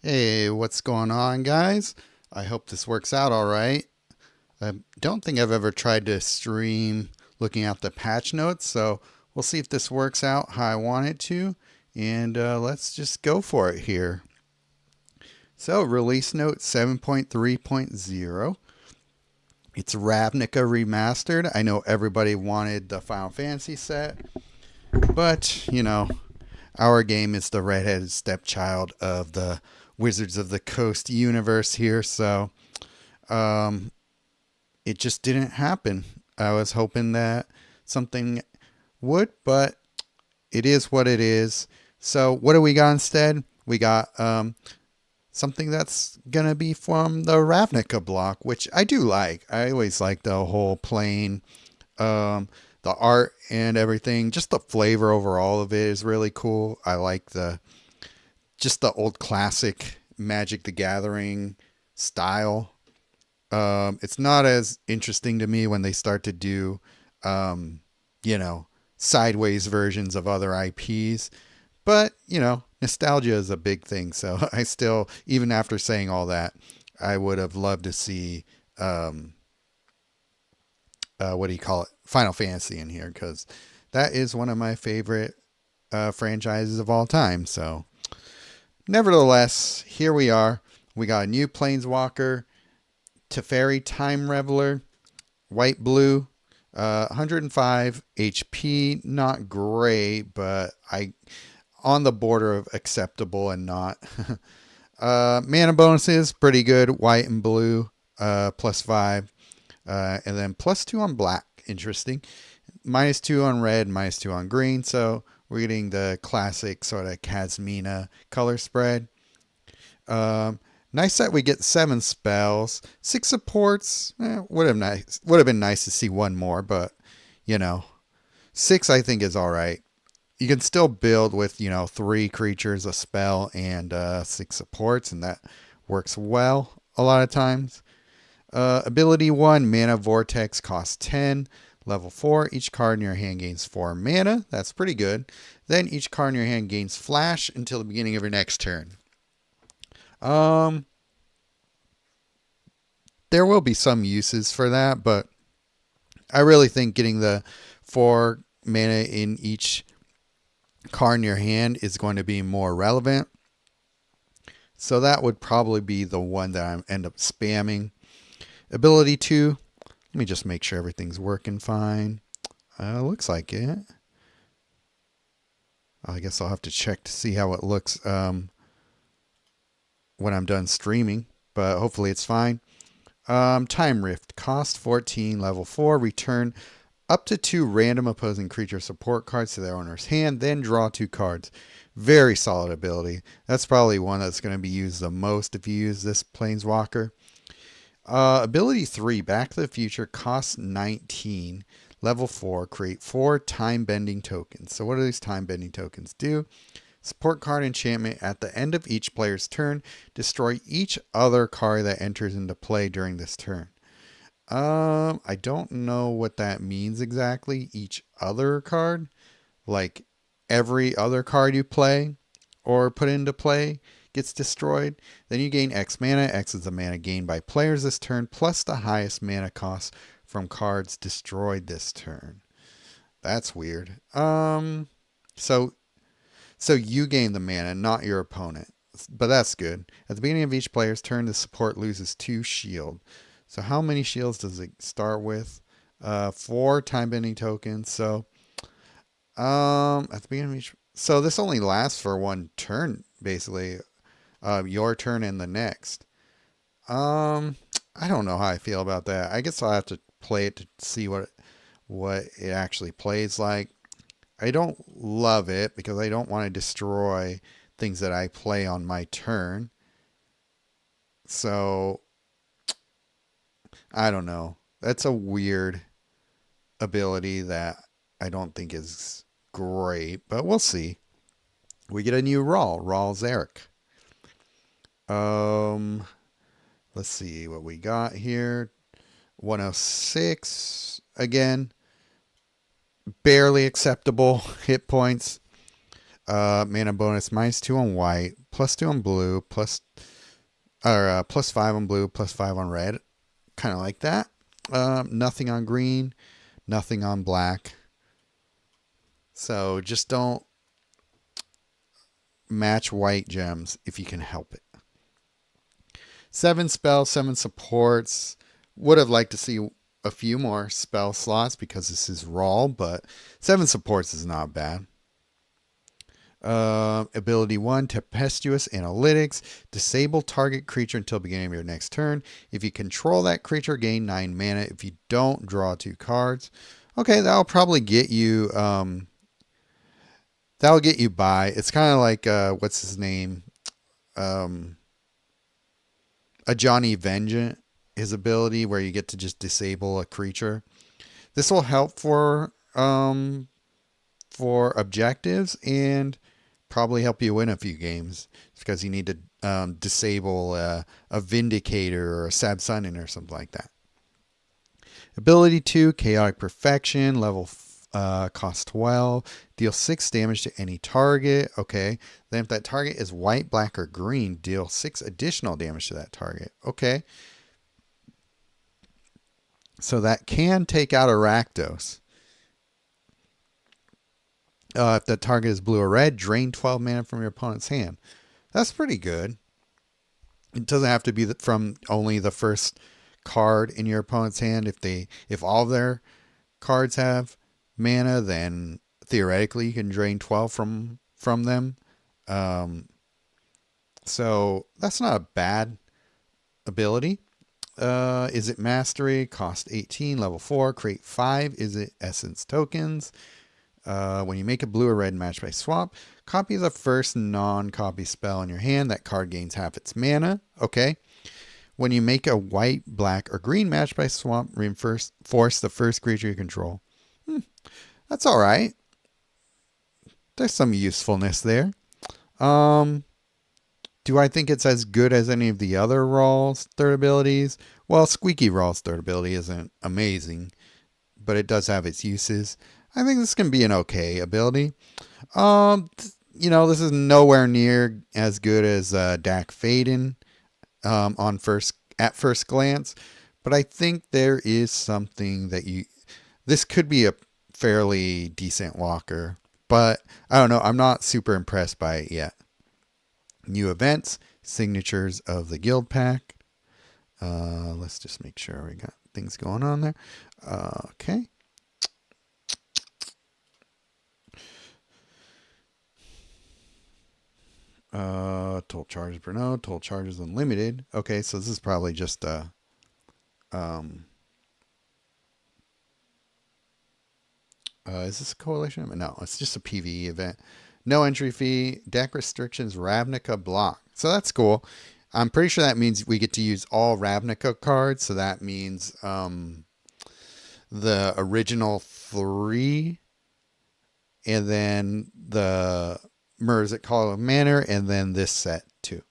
Hey, what's going on, guys? I hope this works out all right. I don't think I've ever tried to stream looking at the patch notes, so we'll see if this works out how I want it to, and let's just go for it here. So, release note 7.3.0. It's RAVNICA Remastered. I know everybody wanted the Final Fantasy set, but, our game is the redheaded stepchild of the Wizards of the Coast universe here, so um, it just didn't happen. I was hoping that something would, but it is what it is. So what do we got instead? We got something that's gonna be from the Ravnica block, which I do like. I always like the whole plain, the art and everything. Just the flavor overall of it is really cool. I like the old classic Magic the Gathering style. It's not as interesting to me when they start to do, um, you know, sideways versions of other IPs. But, nostalgia is a big thing. So I still, even after saying all that, I would have loved to see, what do you call it? Final Fantasy in here because that is one of my favorite franchises of all time. So, nevertheless, here we are. We got a new Planeswalker, Teferi Time Reveler, white blue, 105 HP. Not great, but I on the border of acceptable and not. Mana bonuses pretty good. White and blue, +5, and then +2 on black. Interesting. -2 on red, -2 on green. So we're getting the classic sort of Casmina color spread. Um, Nice that we get 7 spells, 6 supports. Would have been nice to see one more, but you know, 6 I think is all right. You can still build with 3 creatures, a spell, and 6 supports, and that works well a lot of times. Ability 1, Mana Vortex, costs 10. Level 4, each card in your hand gains 4 mana. That's pretty good. Then each card in your hand gains Flash until the beginning of your next turn. Um, there will be some uses for that, but I really think getting the 4 mana in each card in your hand is going to be more relevant. So that would probably be the one that I end up spamming. Ability 2, let me just make sure everything's working fine. Looks like it. I guess I'll have to check to see how it looks when I'm done streaming, but hopefully it's fine. Time Rift, cost 14, level 4, return up to 2 random opposing creature support cards to their owner's hand, then draw 2 cards. Very solid ability. That's probably one that's going to be used the most if you use this Planeswalker. Ability 3, Back to the Future, costs 19. Level 4, create 4 time bending tokens. So what do these time bending tokens do? Support card enchantment at the end of each player's turn. Destroy each other card that enters into play during this turn. I don't know what that means exactly. Each other card, like every other card you play or put into play gets destroyed. Then you gain X mana. X is the mana gained by players this turn, plus the highest mana cost from cards destroyed this turn. That's weird. So you gain the mana, not your opponent. But that's good. At the beginning of each player's turn, the support loses 2 shield. So how many shields does it start with? 4 time bending tokens. So at the beginning of each, so this only lasts for 1 turn, basically. Your turn and the next. I don't know how I feel about that. I guess I'll have to play it to see what it actually plays like. I don't love it because I don't want to destroy things that I play on my turn. So I don't know. That's a weird ability that I don't think is great, but we'll see. We get a new Rawl, Zarek. Let's see what we got here. 106 again. Barely acceptable hit points. Mana bonus -2 on white, +2 on blue, +5 on blue, +5 on red. Kind of like that. Nothing on green, nothing on black. So just don't match white gems if you can help it. 7 spells, 7 supports. Would have liked to see a few more spell slots because this is raw, but 7 supports is not bad. Ability 1, Tempestuous Analytics. Disable target creature until beginning of your next turn. If you control that creature, gain 9 mana. If you don't, draw 2 cards. Okay, that'll probably get you by. It's kind of like what's his name? A Johnny Vengeant, his ability where you get to just disable a creature. This will help for objectives and probably help you win a few games because you need to disable a Vindicator or a Sabsunin or something like that. Ability 2, Chaotic Perfection, level cost 12, deal 6 damage to any target. Okay, then if that target is white, black, or green, deal 6 additional damage to that target. Okay, so that can take out Rakdos. If the target is blue or red, drain 12 mana from your opponent's hand. That's pretty good. It doesn't have to be from only the first card in your opponent's hand. If all of their cards have mana, then theoretically you can drain 12 from them. So that's not a bad ability. Is it Mastery? Cost 18, level 4, create 5. Is it Essence tokens? When you make a blue or red match by swap, copy the first non-copy spell in your hand. That card gains half its mana. Okay. When you make a white, black, or green match by swap, reinforce the first creature you control. That's all right. There's some usefulness there. Do I think it's as good as any of the other Rawls third abilities? Well, Squeaky Rawls third ability isn't amazing, but it does have its uses. I think this can be an okay ability. This is nowhere near as good as Dak Faden at first glance, but I think there is something that this could be a fairly decent walker, but I don't know. I'm not super impressed by it yet. New events, signatures of the guild pack. Let's just make sure we got things going on there. Okay. Total charges per node, total charges unlimited. Okay, so this is probably just a is this a coalition? No, it's just a PvE event. No entry fee, deck restrictions, RAVNICA block. So that's cool. I'm pretty sure that means we get to use all RAVNICA cards. So that means the original 3 and then the Merzik Call of Manor, and then this set too.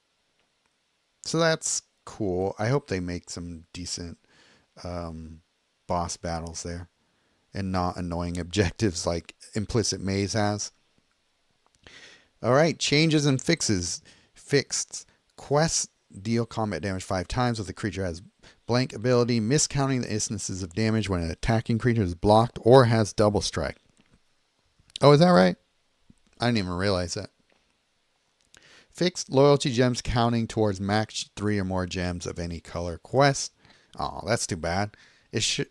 So that's cool. I hope they make some decent boss battles there and not annoying objectives like Implicit Maze has. All right, changes and fixes. Fixed quests deal combat damage 5 times if the creature has blank ability, miscounting the instances of damage when an attacking creature is blocked or has double strike. Oh, is that right? I didn't even realize that. Fixed loyalty gems counting towards max 3 or more gems of any color quest. Oh, that's too bad. It should.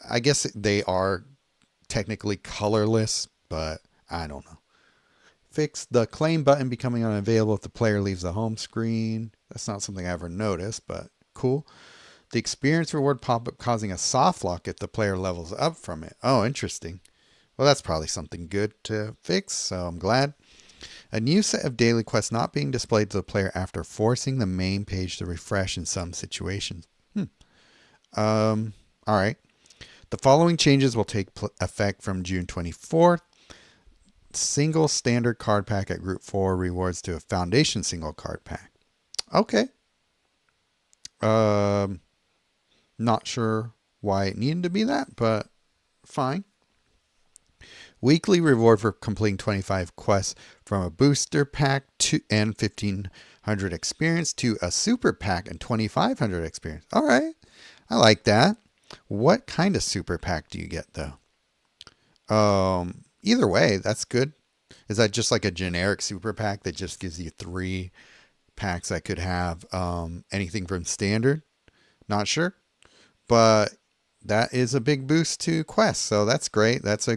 I guess they are technically colorless, but I don't know. Fix the claim button becoming unavailable if the player leaves the home screen. That's not something I ever noticed, but cool. The experience reward pop-up causing a soft lock if the player levels up from it. Oh, interesting. Well, that's probably something good to fix, so I'm glad. A new set of daily quests not being displayed to the player after forcing the main page to refresh in some situations. All right. The following changes will take effect from June 24th. Single standard card pack at Group 4 rewards to a Foundation single card pack. Okay. Not sure why it needed to be that, but fine. Weekly reward for completing 25 quests from a booster pack and 1,500 experience to a super pack and 2,500 experience. All right. I like that. What kind of super pack do you get, though? Either way, that's good. Is that just like a generic super pack that just gives you 3 packs that could have anything from standard? Not sure. But that is a big boost to quests, so that's great. That's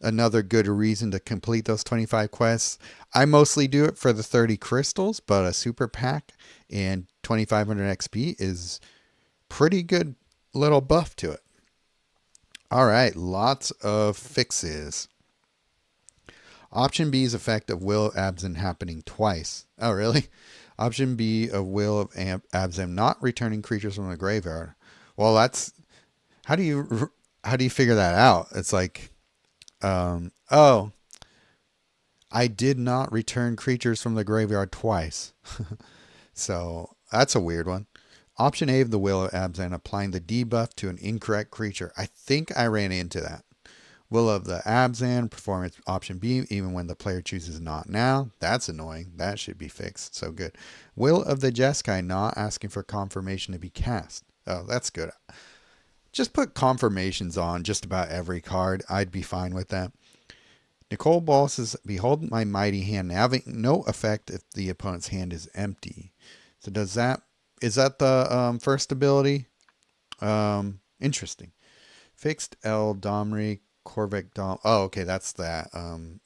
another good reason to complete those 25 quests. I mostly do it for the 30 crystals, but a super pack and 2,500 XP is pretty good little buff to it. All right, lots of fixes. Option B's effect of Will of Abzan happening twice. Oh, really? Option B of Will of Abzan not returning creatures from the graveyard. Well, that's how do you figure that out? It's like, oh, I did not return creatures from the graveyard twice. So that's a weird one. Option A of the Will of Abzan applying the debuff to an incorrect creature. I think I ran into that. Will of the Abzan, performance option B, even when the player chooses not now. That's annoying. That should be fixed. So good. Will of the Jeskai not asking for confirmation to be cast. Oh, that's good. Just put confirmations on just about every card. I'd be fine with that. Nicole Ball says, behold my mighty hand, having no effect if the opponent's hand is empty. So is that the first ability? Interesting. Fixed El Domri. Corvec Dom. Oh, okay, that's that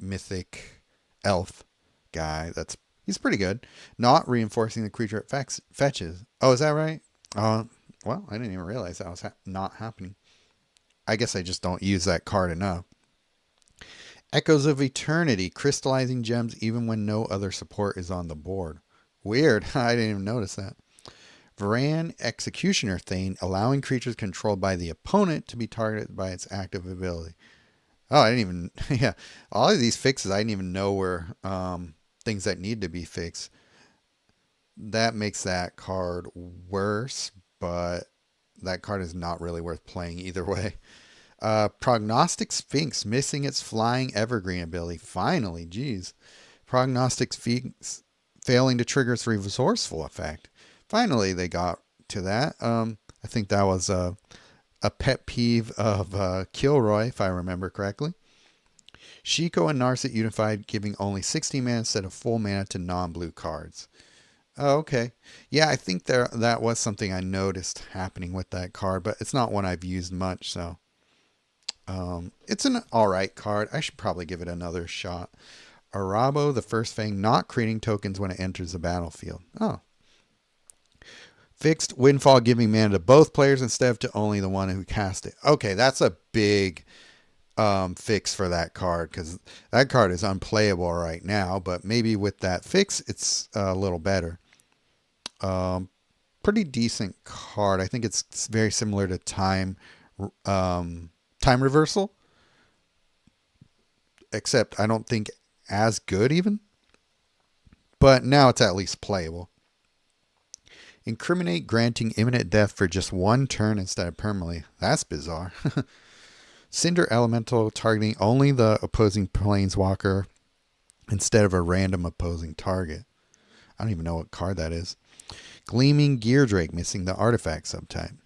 mythic elf guy. He's pretty good. Not reinforcing the creature it fetches. Oh, is that right? Well, I didn't even realize that was not happening. I guess I just don't use that card enough. Echoes of Eternity, crystallizing gems even when no other support is on the board. Weird. I didn't even notice that. Varan Executioner Thane, allowing creatures controlled by the opponent to be targeted by its active ability. Oh, I didn't even, yeah. All of these fixes, I didn't even know were things that need to be fixed. That makes that card worse, but that card is not really worth playing either way. Prognostic Sphinx, missing its flying evergreen ability. Finally, geez. Prognostic Sphinx failing to trigger its resourceful effect. Finally, they got to that. I think that was a pet peeve of Kilroy, if I remember correctly. Shiko and Narset unified, giving only 60 mana instead of full mana to non-blue cards. Oh, okay. Yeah, I think that was something I noticed happening with that card, but it's not one I've used much, so it's an alright card. I should probably give it another shot. Arabo, the First Fang, not creating tokens when it enters the battlefield. Oh. Fixed Windfall, giving mana to both players instead of to only the one who cast it. Okay, that's a big fix for that card, because that card is unplayable right now, but maybe with that fix, it's a little better. Pretty decent card. I think it's very similar to Time Reversal, except I don't think as good even, but now it's at least playable. Incriminate, granting imminent death for just one turn instead of permanently. That's bizarre. Cinder Elemental, targeting only the opposing Planeswalker instead of a random opposing target. I don't even know what card that is. Gleaming Geardrake, missing the artifact subtype.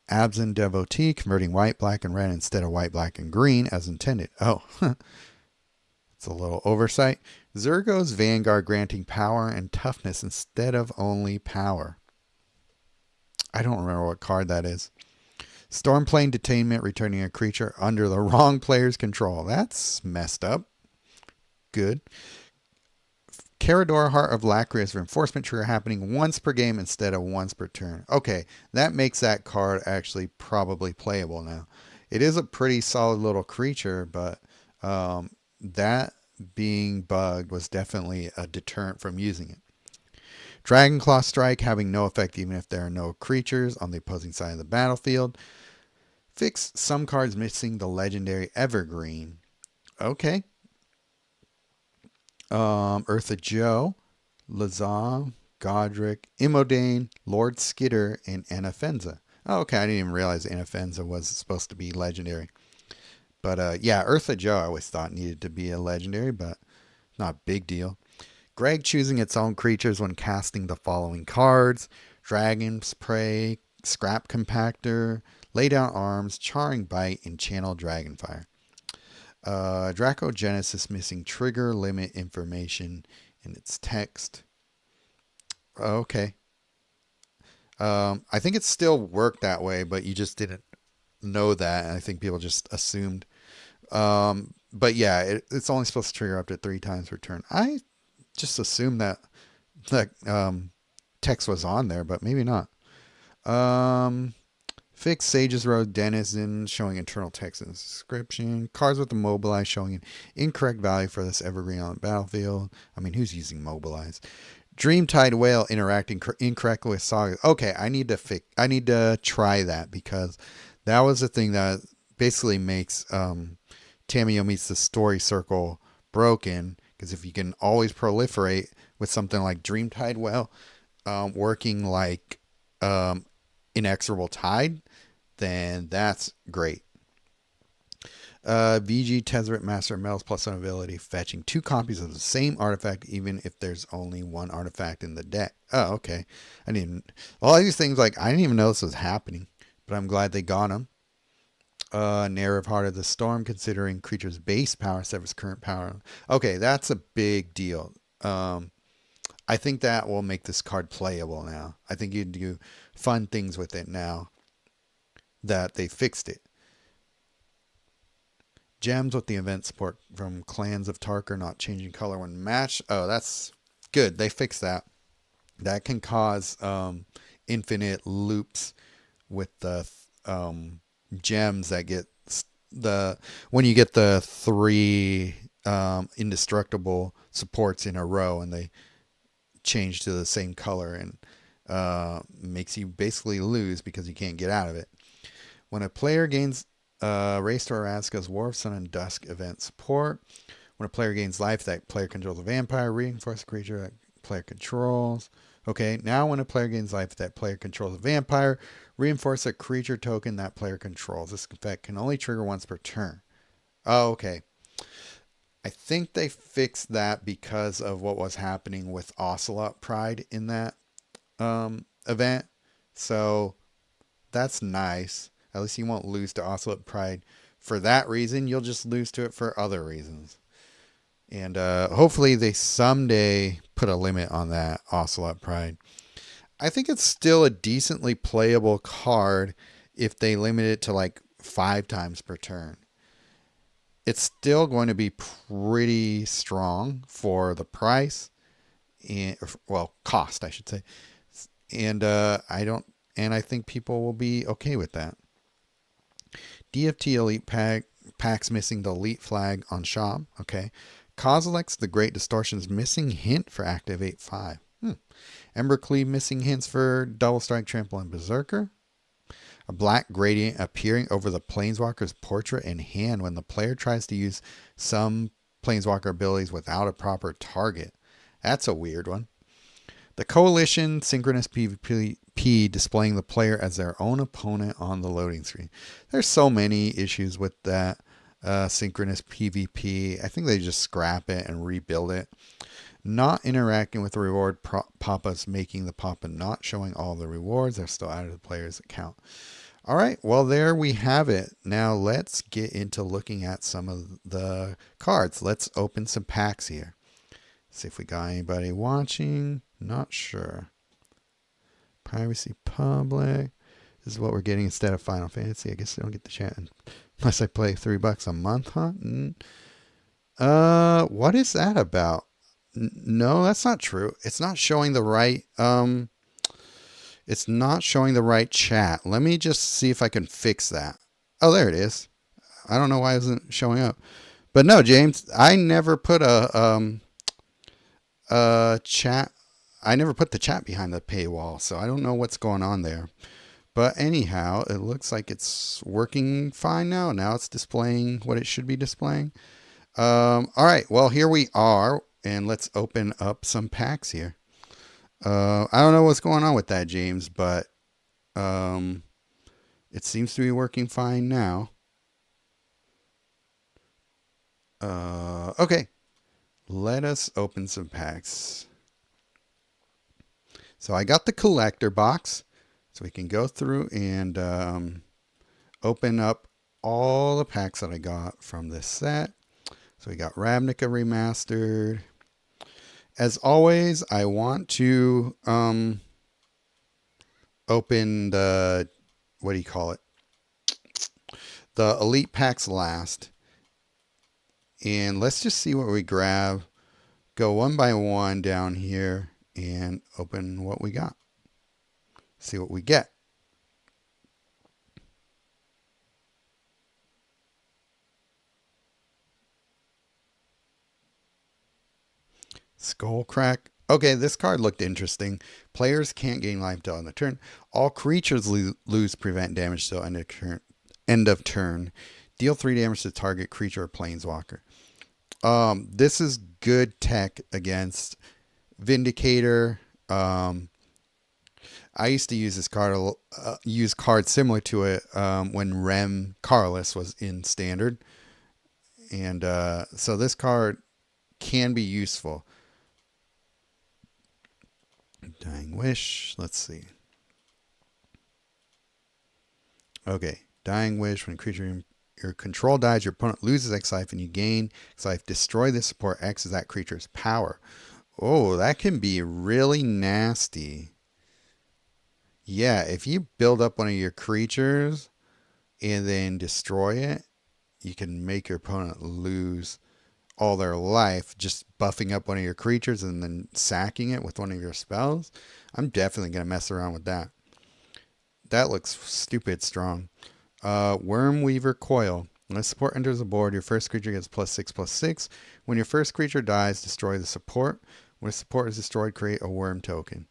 Abzan Devotee, converting white, black, and red instead of white, black, and green as intended. Oh, it's a little oversight. Zurgo's Vanguard, granting power and toughness instead of only power. I don't remember what card that is. Stormplane Detainment, returning a creature under the wrong player's control. That's messed up. Good. Carador, Heart of Lacrius, reinforcement trigger happening once per game instead of once per turn. Okay, that makes that card actually probably playable now. It is a pretty solid little creature, but that being bugged was definitely a deterrent from using it. Dragonclaw Strike, having no effect even if there are no creatures on the opposing side of the battlefield. Fix some cards missing the legendary Evergreen. Okay. Eartha Joe, Lazam, Godric, Imodane, Lord Skitter, and Anafenza. Oh, okay, I didn't even realize Anafenza was supposed to be legendary. But yeah, Eartha Joe I always thought needed to be a legendary, but not a big deal. Greg choosing its own creatures when casting the following cards: Dragon's Prey, Scrap Compactor, Lay Down Arms, Charring Bite, and Channel Dragonfire. Draco Genesis missing trigger limit information in its text. Okay. I think it still worked that way, but you just didn't know that. And I think people just assumed. But yeah, it's only supposed to trigger up to 3 times per turn. I just assumed that text was on there, but maybe not. Fix Sage's Road Denizen showing internal text and description. Cards with Immobilize showing an incorrect value for this evergreen on the battlefield. I mean, who's using Mobilize? Dreamtide Whale interacting incorrectly with Saga. Okay, I need to try that, because that was the thing that basically makes Tamiyo Meets the Story Circle broken. Because if you can always proliferate with something like Dreamtide Whale working like Inexorable Tide, then that's great. VG Tezzeret Master of Metals +1 ability, fetching 2 copies of the same artifact even if there's only 1 artifact in the deck. Oh, okay. All these things, like, I didn't even know this was happening, but I'm glad they got them. Narrative Heart of the Storm, considering creature's base power instead of its current power. Okay, that's a big deal. I think that will make this card playable now. I think you can do fun things with it now that they fixed it. Gems with the event support from Clans of Tarkir not changing color when matched. Oh, that's good. They fixed that. That can cause infinite loops with the gems that get when you get the 3 indestructible supports in a row and they change to the same color, and makes you basically lose because you can't get out of it. When a player gains Race to Araska's War of Sun and Dusk event support, when a player gains life, that player controls a vampire, reinforce a creature that player controls. Okay, now when a player gains life, that player controls a vampire, reinforce a creature token that player controls. This effect can only trigger once per turn. Oh, okay. I think they fixed that because of what was happening with Ocelot Pride in that event. So that's nice. At least you won't lose to Ocelot Pride for that reason. You'll just lose to it for other reasons. And hopefully they someday put a limit on that Ocelot Pride. I think it's still a decently playable card if they limit it to like 5 times per turn. It's still going to be pretty strong for the price, and cost, I should say. And I think people will be okay with that. DFT Elite packs missing the Elite flag on shop. Okay. Kozilek's The Great Distortion's missing hint for Activate 5. Embercleave missing hints for Double Strike, Trample, and Berserker. A black gradient appearing over the Planeswalker's portrait and hand when the player tries to use some Planeswalker abilities without a proper target. That's a weird one. The Coalition Synchronous PvP displaying the player as their own opponent on the loading screen. There's so many issues with that synchronous PvP. I think they just scrap it and rebuild it. Not interacting with the reward pop-ups, making the pop-up not showing all the rewards. They're still out of the player's account. All right, well, there we have it. Now let's get into looking at some of the cards. Let's open some packs here. See if we got anybody watching. Not sure. Piracy Public. This is what we're getting instead of Final Fantasy. I guess I don't get the chat unless I play $3 a month, huh? What is that about? No, that's not true. It's not showing the right it's not showing the right chat. Let me just see if I can fix that. Oh, there it is. I don't know why it isn't showing up. But no, James, I never put a chat. I never put the chat behind the paywall, so I don't know what's going on there. But anyhow, it looks like it's working fine now. Now it's displaying what it should be displaying. All right, well, here we are, and let's open up some packs here. I don't know what's going on with that, James, but it seems to be working fine now. Okay. Let us open some packs. So I got the collector box. So we can go through and open up all the packs that I got from this set. So we got RAVNICA Remastered. As always, I want to open the, what do you call it? The Elite packs last. And let's just see what we grab. Go one by one down here and open what we got. See what we get. Skull Crack. Okay, this card looked interesting. Players can't gain life till end of turn. All creatures lose prevent damage till end of turn. Deal 3 damage to target creature or planeswalker. This is good tech against Vindicator. I used to use this card, use cards similar to it when Rem Carless was in Standard. And so this card can be useful. Dying Wish. Let's see. Okay. Dying Wish. When a creature your control dies, your opponent loses X life and you gain X life. Destroy the support. X is that creature's power. Oh, that can be really nasty. Yeah, if you build up one of your creatures and then destroy it, you can make your opponent lose all their life just buffing up one of your creatures and then sacking it with one of your spells. I'm definitely going to mess around with that. That looks stupid strong. Wormweaver Coil. When a support enters the board, your first creature gets +6/+6. When your first creature dies, destroy the support. When a support is destroyed, create a worm token.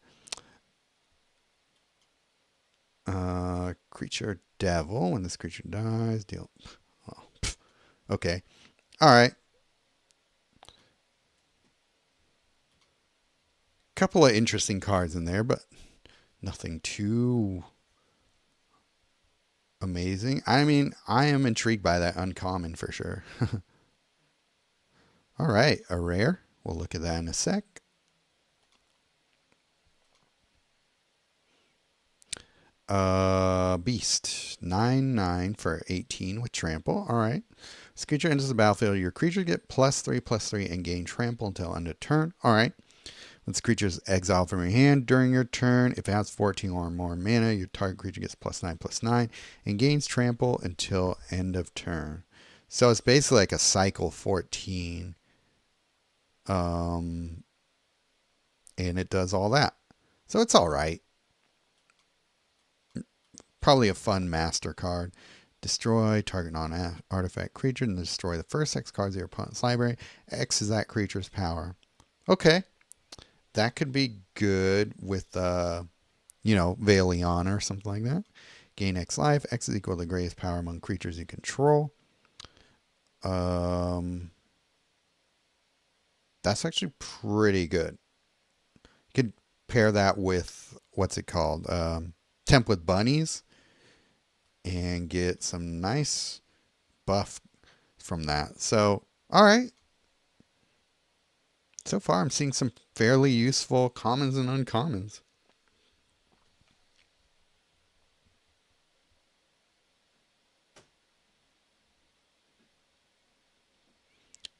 Creature Devil. When this creature dies, deal. Oh, okay. All right. Couple of interesting cards in there, but nothing too amazing. I mean, I am intrigued by that uncommon for sure. All right, a rare. We'll look at that in a sec. Beast. 9/9 for 18 with trample. All right. This creature enters the battlefield. Your creature get +3/+3 and gain trample until end of turn. All right. When this creature is exiled from your hand during your turn, if it has 14 or more mana, your target creature gets +9/+9 and gains trample until end of turn. So it's basically like a cycle 14. And it does all that. So it's all right. Probably a fun master card. Destroy target non-artifact creature and destroy the first X cards of your opponent's library. X is that creature's power. Okay. That could be good with, Valiana or something like that. Gain X life. X is equal to the greatest power among creatures you control. That's actually pretty good. You could pair that with, what's it called? Template Bunnies. And get some nice buff from that. So, all right. So far, I'm seeing some fairly useful commons and uncommons.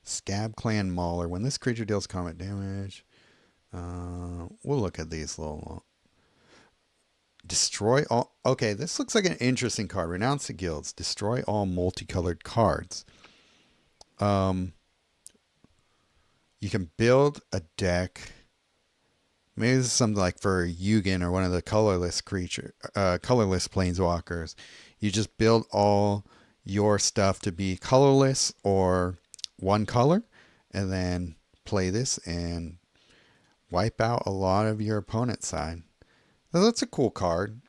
Scab Clan Mauler. When this creature deals combat damage, we'll look at these little. Destroy all. Okay, this looks like an interesting card. Renounce the guilds. Destroy all multicolored cards. You can build a deck. Maybe this is something like for Yugen or one of the colorless planeswalkers. You just build all your stuff to be colorless or one color, and then play this and wipe out a lot of your opponent's side. So that's a cool card.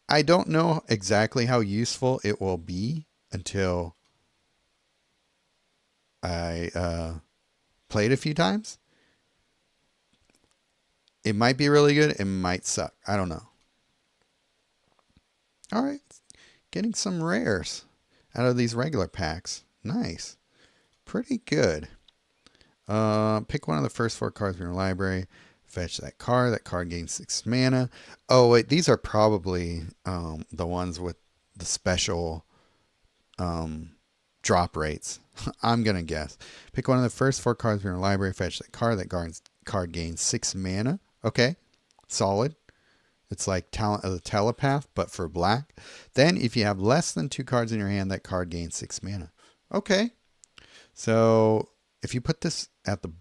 I don't know exactly how useful it will be until I play it a few times. It might be really good. It might suck. I don't know. All right. Getting some rares out of these regular packs. Nice. pretty good. Pick one of the first 4 cards from your library. Fetch that card. That card gains 6 mana. Oh, wait. These are probably the ones with the special drop rates. I'm going to guess. Pick one of the first 4 cards from your library. Fetch that card. That card gains 6 mana. Okay. Solid. It's like Talent of the Telepath, but for black. Then, if you have less than 2 cards in your hand, that card gains 6 mana. Okay. So, if you put this at the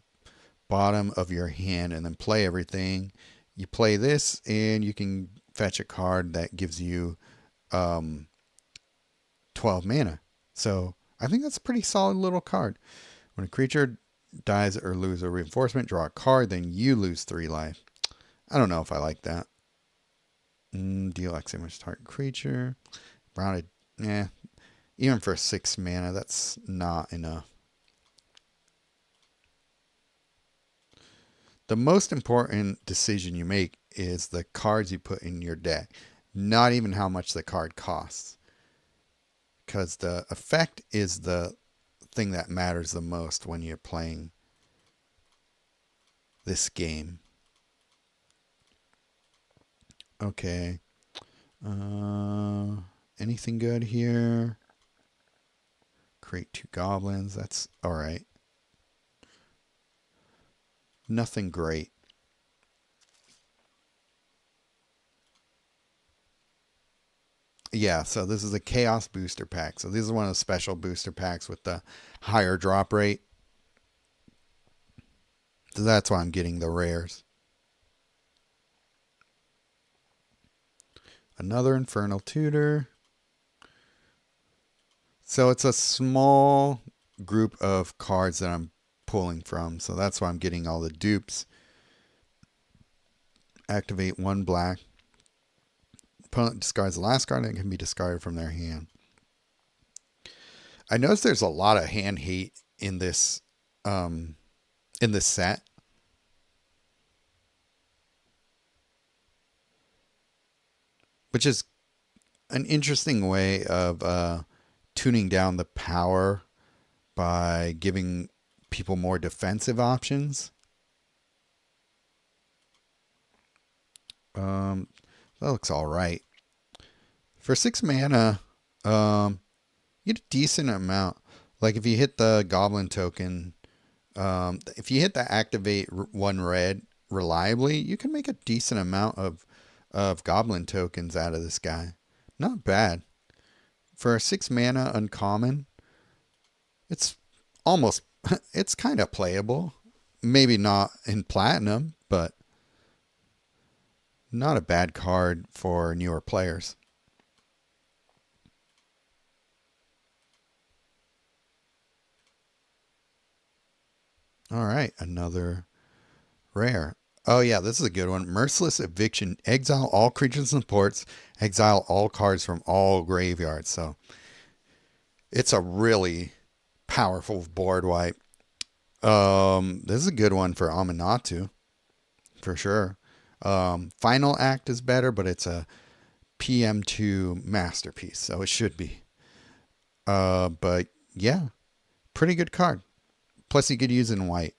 bottom of your hand and then play everything, you play this and you can fetch a card that gives you 12 mana. So, I think that's a pretty solid little card. When a creature dies or loses a reinforcement, draw a card, then you lose 3 life. I don't know if I like that. Deal X damage to target creature. Rounded. Even for 6 mana, that's not enough. The most important decision you make is the cards you put in your deck, not even how much the card costs. Because the effect is the thing that matters the most when you're playing this game. Okay. Anything good here? Create 2 goblins. That's alright. Nothing great. Yeah, so this is a Chaos booster pack. So this is one of the special booster packs with the higher drop rate. So that's why I'm getting the rares. Another Infernal Tutor. So it's a small group of cards that I'm pulling from. So that's why I'm getting all the dupes. Activate 1 black. Opponent discards the last card and it can be discarded from their hand. I noticed there's a lot of hand hate in this set. Which is an interesting way of tuning down the power by giving people more defensive options. That looks all right. For 6 mana, you get a decent amount. Like if you hit the Goblin token, if you hit the activate 1 red reliably, you can make a decent amount of Goblin tokens out of this guy. Not bad. For a 6 mana uncommon, it's almost, it's kind of playable. Maybe not in Platinum, but not a bad card for newer players. All right, another rare. Oh yeah, this is a good one. Merciless Eviction. Exile all creatures and supports. Exile all cards from all graveyards. So it's a really powerful board wipe. This is a good one for Aminatu, for sure. Final Act is better, but it's a PM2 masterpiece, so it should be. But yeah, pretty good card. Plus you could use it in white.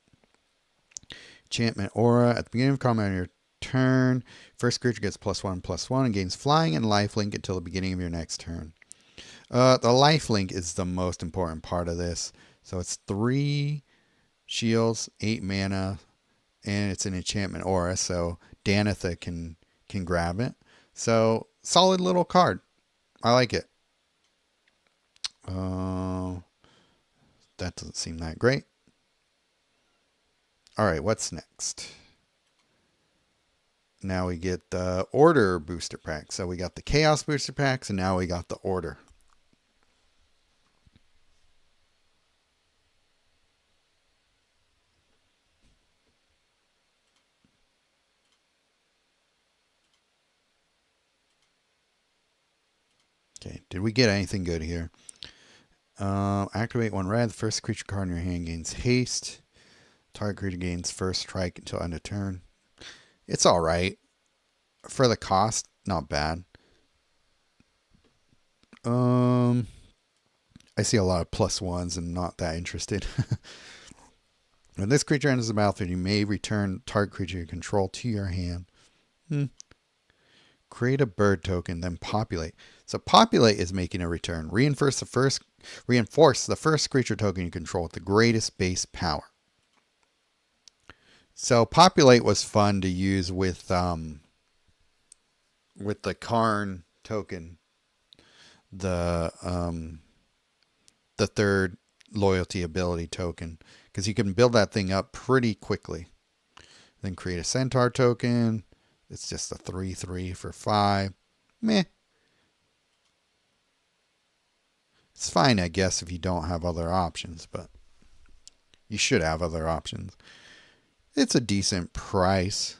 Enchantment Aura. At the beginning of combat on your turn, first creature gets +1/+1 and gains flying and lifelink until the beginning of your next turn. The lifelink is the most important part of this. So it's 3 shields, 8 mana, and it's an enchantment aura, so Danitha can grab it. So solid little card. I like it. That doesn't seem that great. All right, what's next? Now we get the Order booster pack. So we got the Chaos booster packs, and now we got the Order. Okay, did we get anything good here? Activate 1 red. The first creature card in your hand gains haste. Target creature gains first strike until end of turn. It's alright. For the cost, not bad. I I see a lot of +1s and not that interested. When this creature enters the battlefield, you may return target creature you control to your hand. Create a bird token, then populate. So populate is making a return. Reinforce the first creature token you control with the greatest base power. So populate was fun to use with the Karn token, the third loyalty ability token, because you can build that thing up pretty quickly. Then create a centaur token. It's just a 3/3 for 5. Meh. It's fine, I guess, if you don't have other options, but you should have other options. It's a decent price.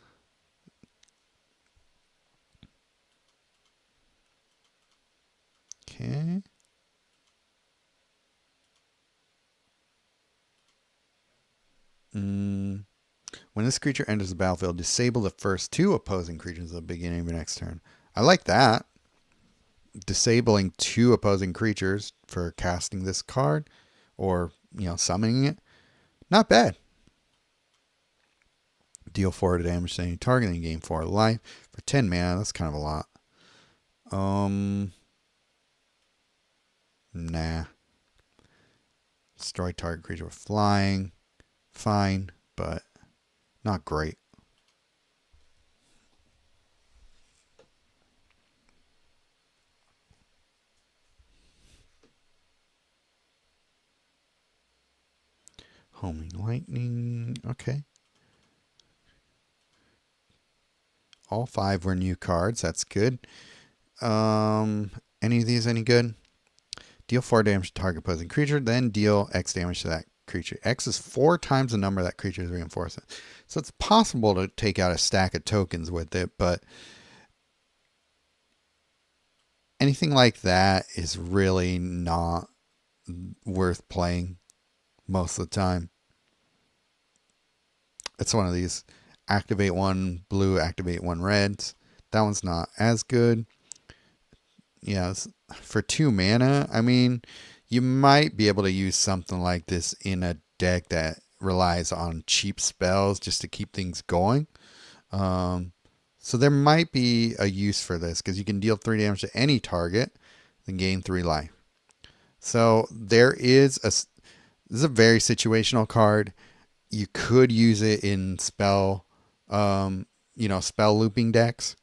Okay. When this creature enters the battlefield, disable the first 2 opposing creatures at the beginning of your next turn. I like that. Disabling 2 opposing creatures for casting this card or, summoning it. Not bad. Deal 4 damage to any target and gain 4 life for 10 mana. That's kind of a lot. Nah. Destroy target creature with flying. Fine, but not great. Homing lightning. Okay. All 5 were new cards. That's good. Any of these any good? Deal 4 damage to target opposing creature, then deal X damage to that creature. X is 4 times the number that creature is reinforcing. So it's possible to take out a stack of tokens with it, but anything like that is really not worth playing most of the time. It's one of these activate 1 blue, activate 1 reds. That one's not as good. Yeah, for 2 mana, I mean, you might be able to use something like this in a deck that relies on cheap spells just to keep things going. So there might be a use for this because you can deal 3 damage to any target, then gain 3 life. So this is a very situational card. You could use it in spell looping decks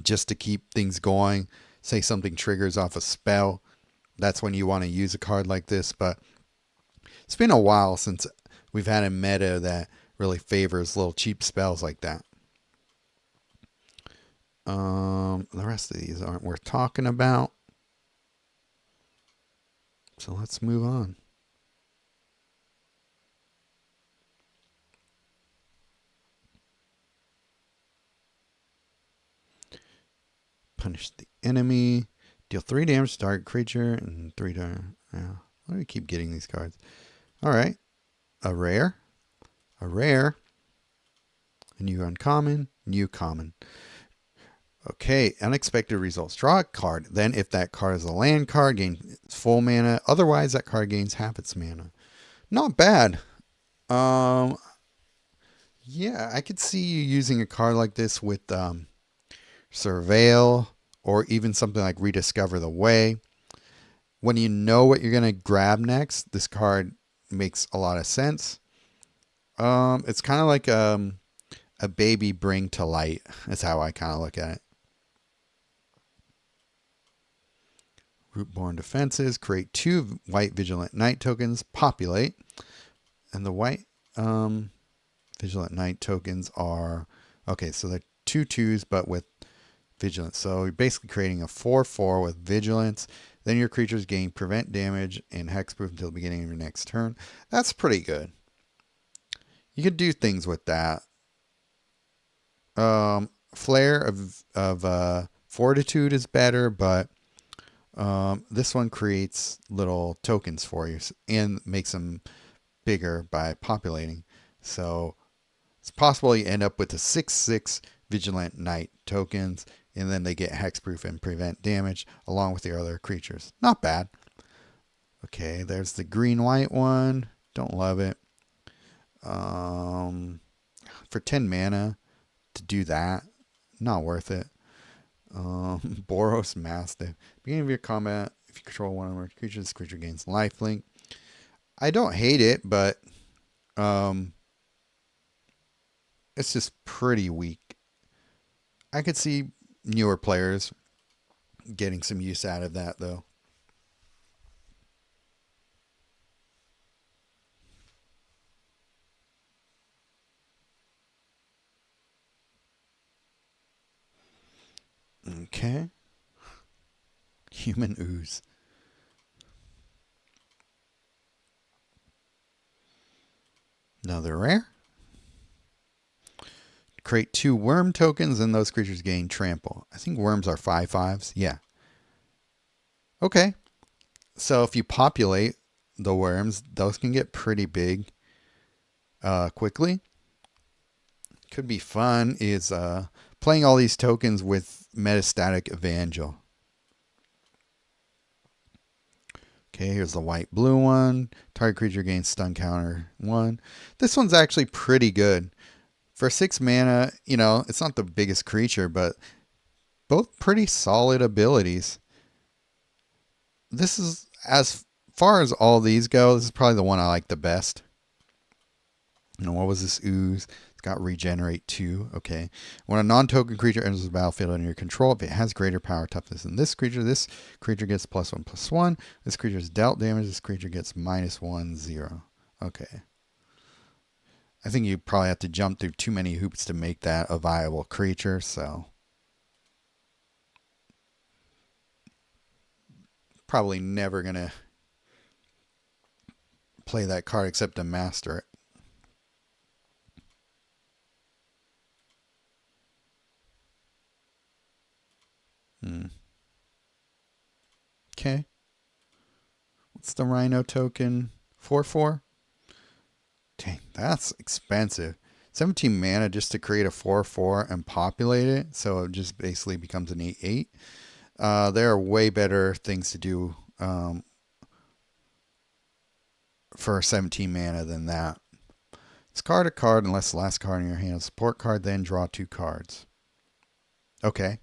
just to keep things going. Say something triggers off a spell. That's when you want to use a card like this. But it's been a while since we've had a meta that really favors little cheap spells like that. The rest of these aren't worth talking about. So let's move on. Punish the enemy. Deal 3 damage to target creature and 3 to... Yeah. Why do we keep getting these cards? Alright. A rare. A new uncommon. New common. Okay. Unexpected results. Draw a card. Then if that card is a land card, gain full mana. Otherwise, that card gains half its mana. Not bad. Yeah, I could see you using a card like this with Surveil, or even something like Rediscover the Way. When you know what you're going to grab next, this card makes a lot of sense. It's kind of like a baby bring to light. That's how I kind of look at it. Rootborn Defenses. Create 2 white Vigilant Knight tokens. Populate. And the white Vigilant Knight tokens are... Okay, so they're 2/2s, but with Vigilance. So you're basically creating a 4/4 with Vigilance. Then your creatures gain prevent damage and hexproof until the beginning of your next turn. That's pretty good. You could do things with that. Flare of Fortitude is better, but this one creates little tokens for you and makes them bigger by populating. So it's possible you end up with a 6/6 Vigilant Knight tokens, and then they get hexproof and prevent damage along with your other creatures. Not bad. Okay, there's the green-white one. Don't love it. For 10 mana to do that, not worth it. Boros Mastiff. Beginning of your combat, if you control one or more creatures, this creature gains lifelink. I don't hate it, but it's just pretty weak. I could see newer players getting some use out of that, though. Okay. Human Ooze. Another rare. Create 2 worm tokens and those creatures gain trample. I think worms are 5/5s. Yeah. Okay. So if you populate the worms, those can get pretty big quickly. Could be fun is playing all these tokens with Metastatic Evangel. Okay, here's the white-blue one. Target creature gains stun counter 1. This one's actually pretty good. For 6 mana, you know, it's not the biggest creature, but both pretty solid abilities. This is, as far as all these go, this is probably the one I like the best. And what was this ooze? It's got regenerate 2. Okay. When a non-token creature enters the battlefield under your control, if it has greater power toughness than this creature gets +1/+1. This creature is dealt damage. This creature gets -1/0. Okay. I think you probably have to jump through too many hoops to make that a viable creature, so probably never going to play that card except to master it. Okay. What's the Rhino token? 4/4? Dang, that's expensive. 17 mana just to create a 4/4 and populate it, so it just basically becomes an 8/8. There are way better things to do for 17 mana than that. Discard a card unless the last card in your hand is a support card, then draw 2 cards. Okay.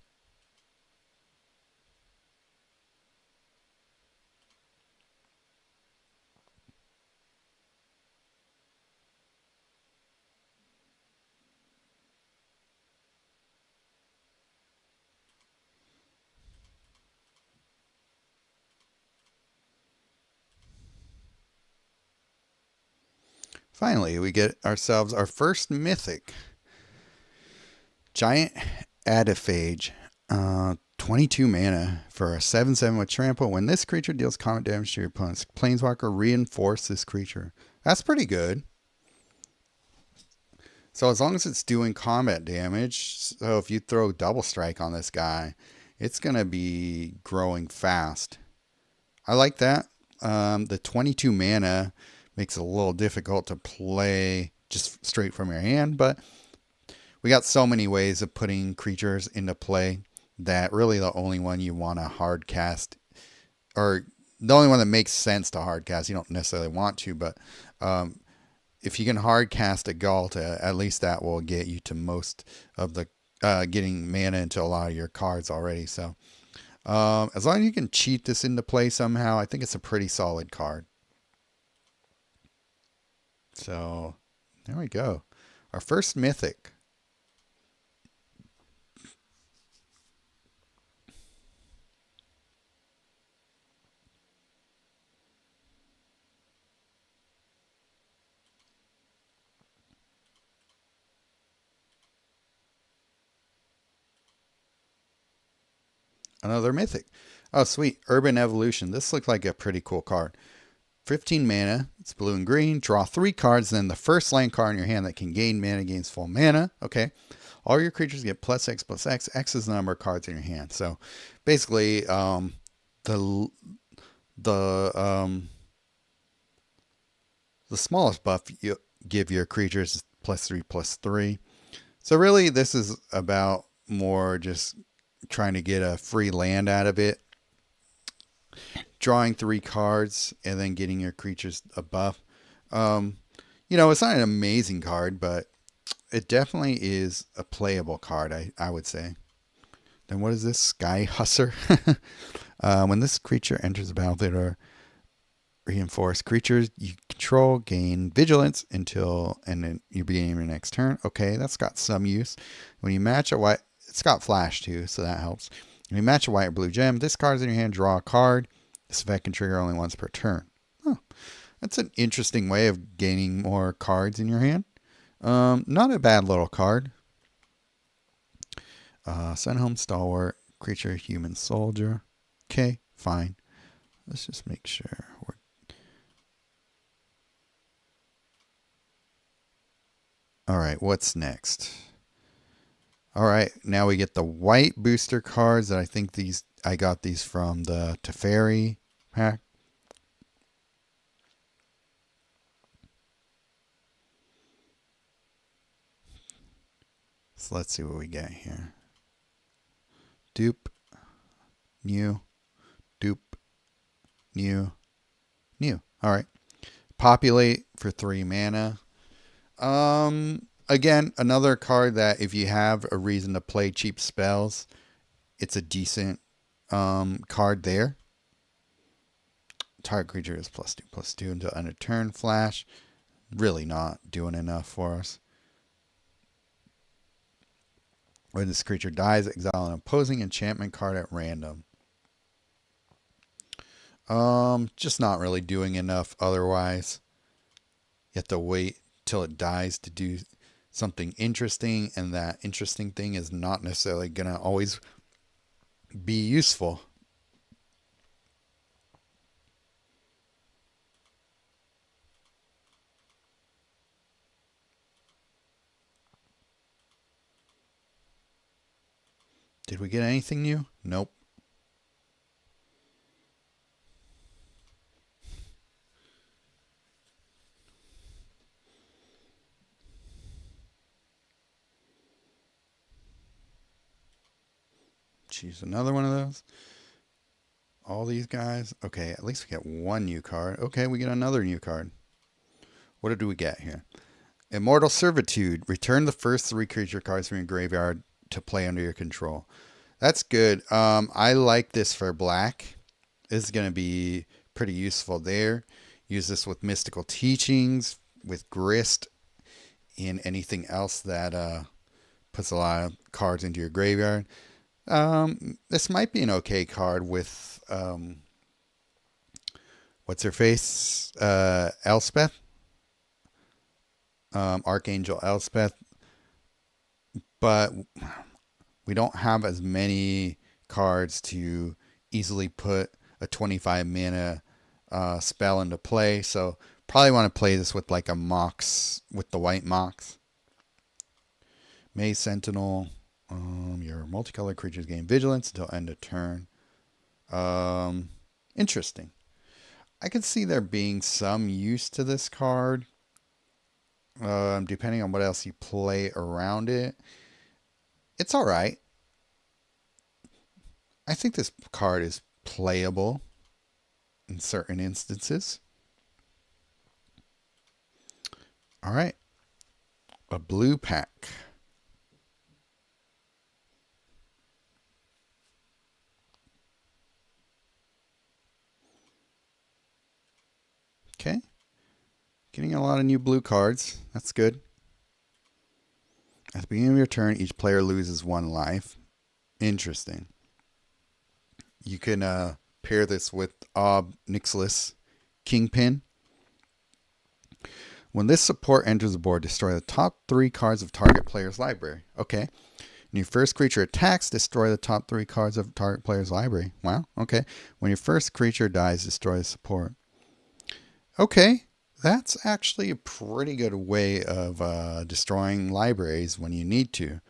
Finally, we get ourselves our first Mythic. Giant Adiphage. 22 mana for a 7/7 with trample. When this creature deals combat damage to your opponent's Planeswalker, reinforce this creature. That's pretty good. So as long as it's doing combat damage, so if you throw double strike on this guy, it's going to be growing fast. I like that. The 22 mana makes it a little difficult to play just straight from your hand, but we got so many ways of putting creatures into play that really the only one you want to hard cast, or the only one that makes sense to hard cast, you don't necessarily want to, but if you can hard cast a Galta, at least that will get you to most of the getting mana into a lot of your cards already. So as long as you can cheat this into play somehow, I think it's a pretty solid card. So there we go. Our first Mythic. Another Mythic. Oh, sweet. Urban Evolution. This looks like a pretty cool card. 15 mana. It's blue and green. Draw 3 cards. Then the first land card in your hand that can gain mana gains full mana. Okay. All your creatures get +X/+X. X is the number of cards in your hand. So basically, the smallest buff you give your creatures is +3/+3. So really, this is about more just trying to get a free land out of it. drawing 3 cards and then getting your creatures a buff. It's not an amazing card, but it definitely is a playable card, I would say. Then what is this? Sky Husser. When this creature enters the battlefield or reinforced creatures you control gain vigilance and then you begin your next turn. Okay, that's got some use. When you match a white, it's got flash too, so that helps. When you match a white or blue gem, this card's in your hand, draw a card. This effect can trigger only once per turn. Oh, that's an interesting way of gaining more cards in your hand. Not a bad little card. Send home stalwart, creature, human soldier. Okay, fine. Let's just make sure we're... All right, what's next? All right, now we get the white booster cards that I got these from the Teferi pack. So let's see what we get here. Dupe, new, dupe, new, new. All right. Populate for 3 mana. Again, another card that if you have a reason to play cheap spells, it's a decent card there. Target creature is +2/+2 until end of turn. Flash. Really not doing enough for us. When this creature dies, exile an opposing enchantment card at random. Just not really doing enough otherwise. You have to wait till it dies to do something interesting, and that interesting thing is not necessarily going to always be useful. Did we get anything new? Nope. Choose another one of those. All these guys. Okay, at least we get one new card. Okay, we get another new card. What do we get here? Immortal Servitude. Return the first 3 creature cards from your graveyard to play under your control. That's good. I like this for black. This is going to be pretty useful there. Use this with Mystical Teachings, with Grist, and anything else that puts a lot of cards into your graveyard. This might be an okay card with what's her face? Elspeth. Archangel Elspeth. But we don't have as many cards to easily put a 25 mana spell into play. So probably want to play this with like a Mox, with the white Mox. Maze Sentinel. Your multicolored creatures gain vigilance until end of turn. Interesting. I could see there being some use to this card. Depending on what else you play around it. It's alright. I think this card is playable in certain instances. Alright. A blue pack. Okay. Getting a lot of new blue cards. That's good. At the beginning of your turn, each player loses 1 life. Interesting. You can pair this with Ob Nixilis Kingpin. When this support enters the board, destroy the top 3 cards of target player's library. Okay. When your first creature attacks, destroy the top 3 cards of target player's library. Wow. Okay. When your first creature dies, destroy the support. Okay. That's actually a pretty good way of destroying libraries when you need to.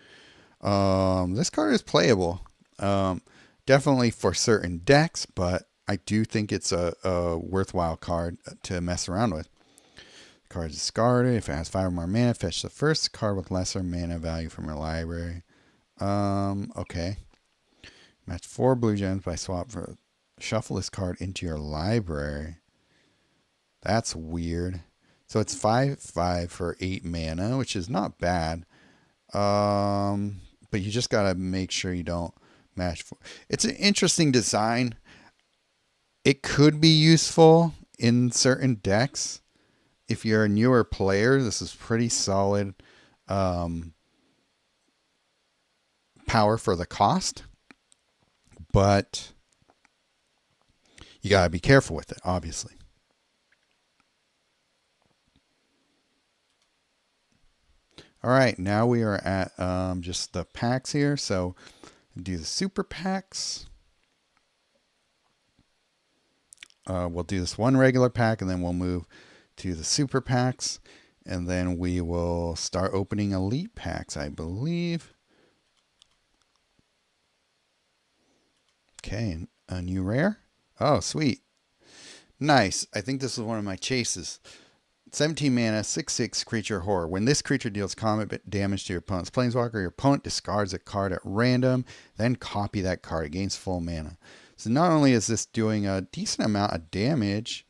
This card is playable. Definitely for certain decks, but I do think it's a worthwhile card to mess around with. The card is discarded. If it has 5 or more mana, fetch the first card with lesser mana value from your library. Okay. Match 4 blue gems by swap for Shuffle this card into your library. That's weird. So it's 5/5 for 8 mana, which is not bad. But you just gotta make sure you don't match. It's an interesting design. It could be useful in certain decks. If you're a newer player, this is pretty solid power for the cost. But you gotta be careful with it, obviously. All right, now we are at just the packs here. So do the super packs. We'll do this one regular pack, and then we'll move to the super packs. And then we will start opening elite packs, I believe. Okay, a new rare. Oh, sweet. Nice. I think this is one of my chases. 17 mana, 6/6 creature horror. When this creature deals combat damage to your opponent's Planeswalker, your opponent discards a card at random, then copy that card. It gains full mana. So not only is this doing a decent amount of damage,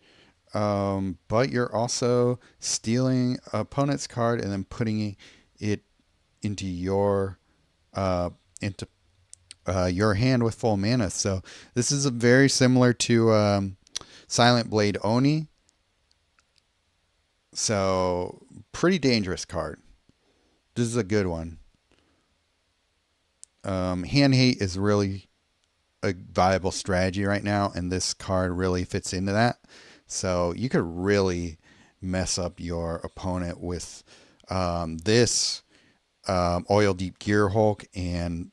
but you're also stealing opponent's card and then putting it into your your hand with full mana. So this is very similar to Silent Blade Oni. So pretty dangerous card. This is a good one. Hand hate is really a viable strategy right now, and this card really fits into that. So you could really mess up your opponent with this Oil Deep Gear Hulk and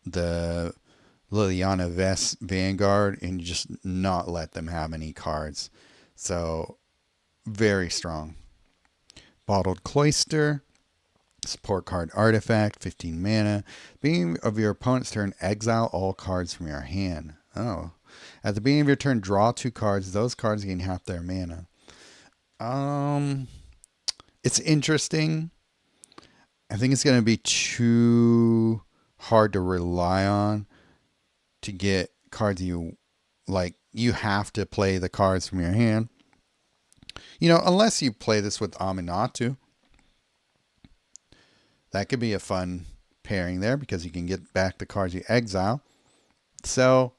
the Liliana Vess Vanguard, and just not let them have any cards. So very strong. Bottled Cloister. Support card artifact, 15 mana. Beginning of your opponent's turn, exile all cards from your hand. Oh. At the beginning of your turn, draw 2 cards. Those cards gain half their mana. It's interesting. I think it's going to be too hard to rely on to get cards you like. You have to play the cards from your hand. Unless you play this with Aminatu. That could be a fun pairing there because you can get back the cards you exile. So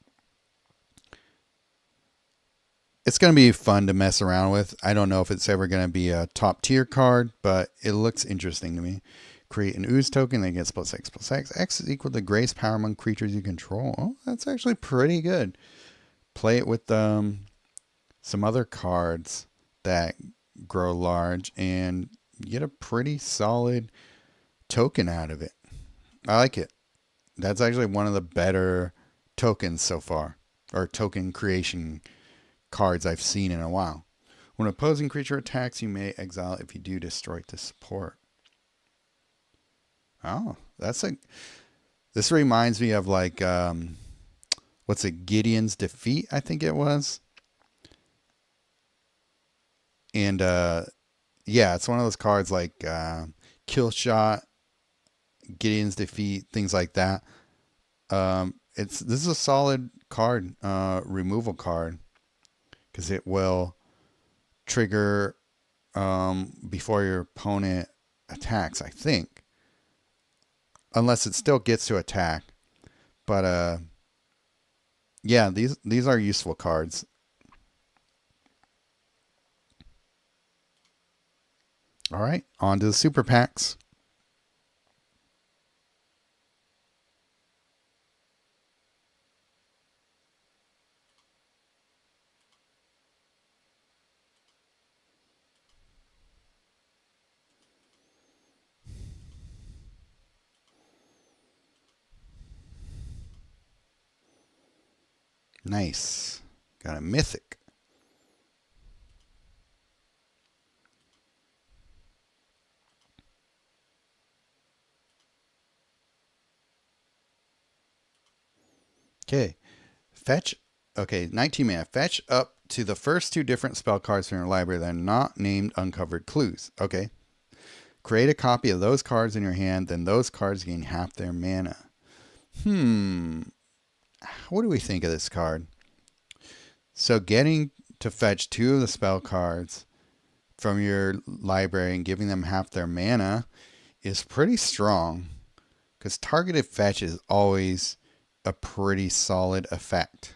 it's going to be fun to mess around with. I don't know if it's ever going to be a top tier card, but it looks interesting to me. Create an ooze token that gets +X/+X. X is equal to grace power among creatures you control. Oh, that's actually pretty good. Play it with some other cards that grow large and get a pretty solid token out of it. I like it. That's actually one of the better tokens so far, or token creation cards I've seen in a while. When an opposing creature attacks, you may exile if you do destroy the support. Oh, this reminds me of like what's it, Gideon's Defeat, I think it was. And yeah, it's one of those cards like Kill Shot, Gideon's Defeat, things like that. This is a solid card, removal card, because it will trigger before your opponent attacks, I think, unless it still gets to attack. But yeah, these are useful cards. All right, on to the super packs. Nice. Got a Mythic. Okay. Fetch. Okay, 19 mana. Fetch up to the first 2 different spell cards from your library that are not named Uncovered Clues. Okay. Create a copy of those cards in your hand, then those cards gain half their mana. What do we think of this card? So getting to fetch 2 of the spell cards from your library and giving them half their mana is pretty strong, because targeted fetch is always a pretty solid effect.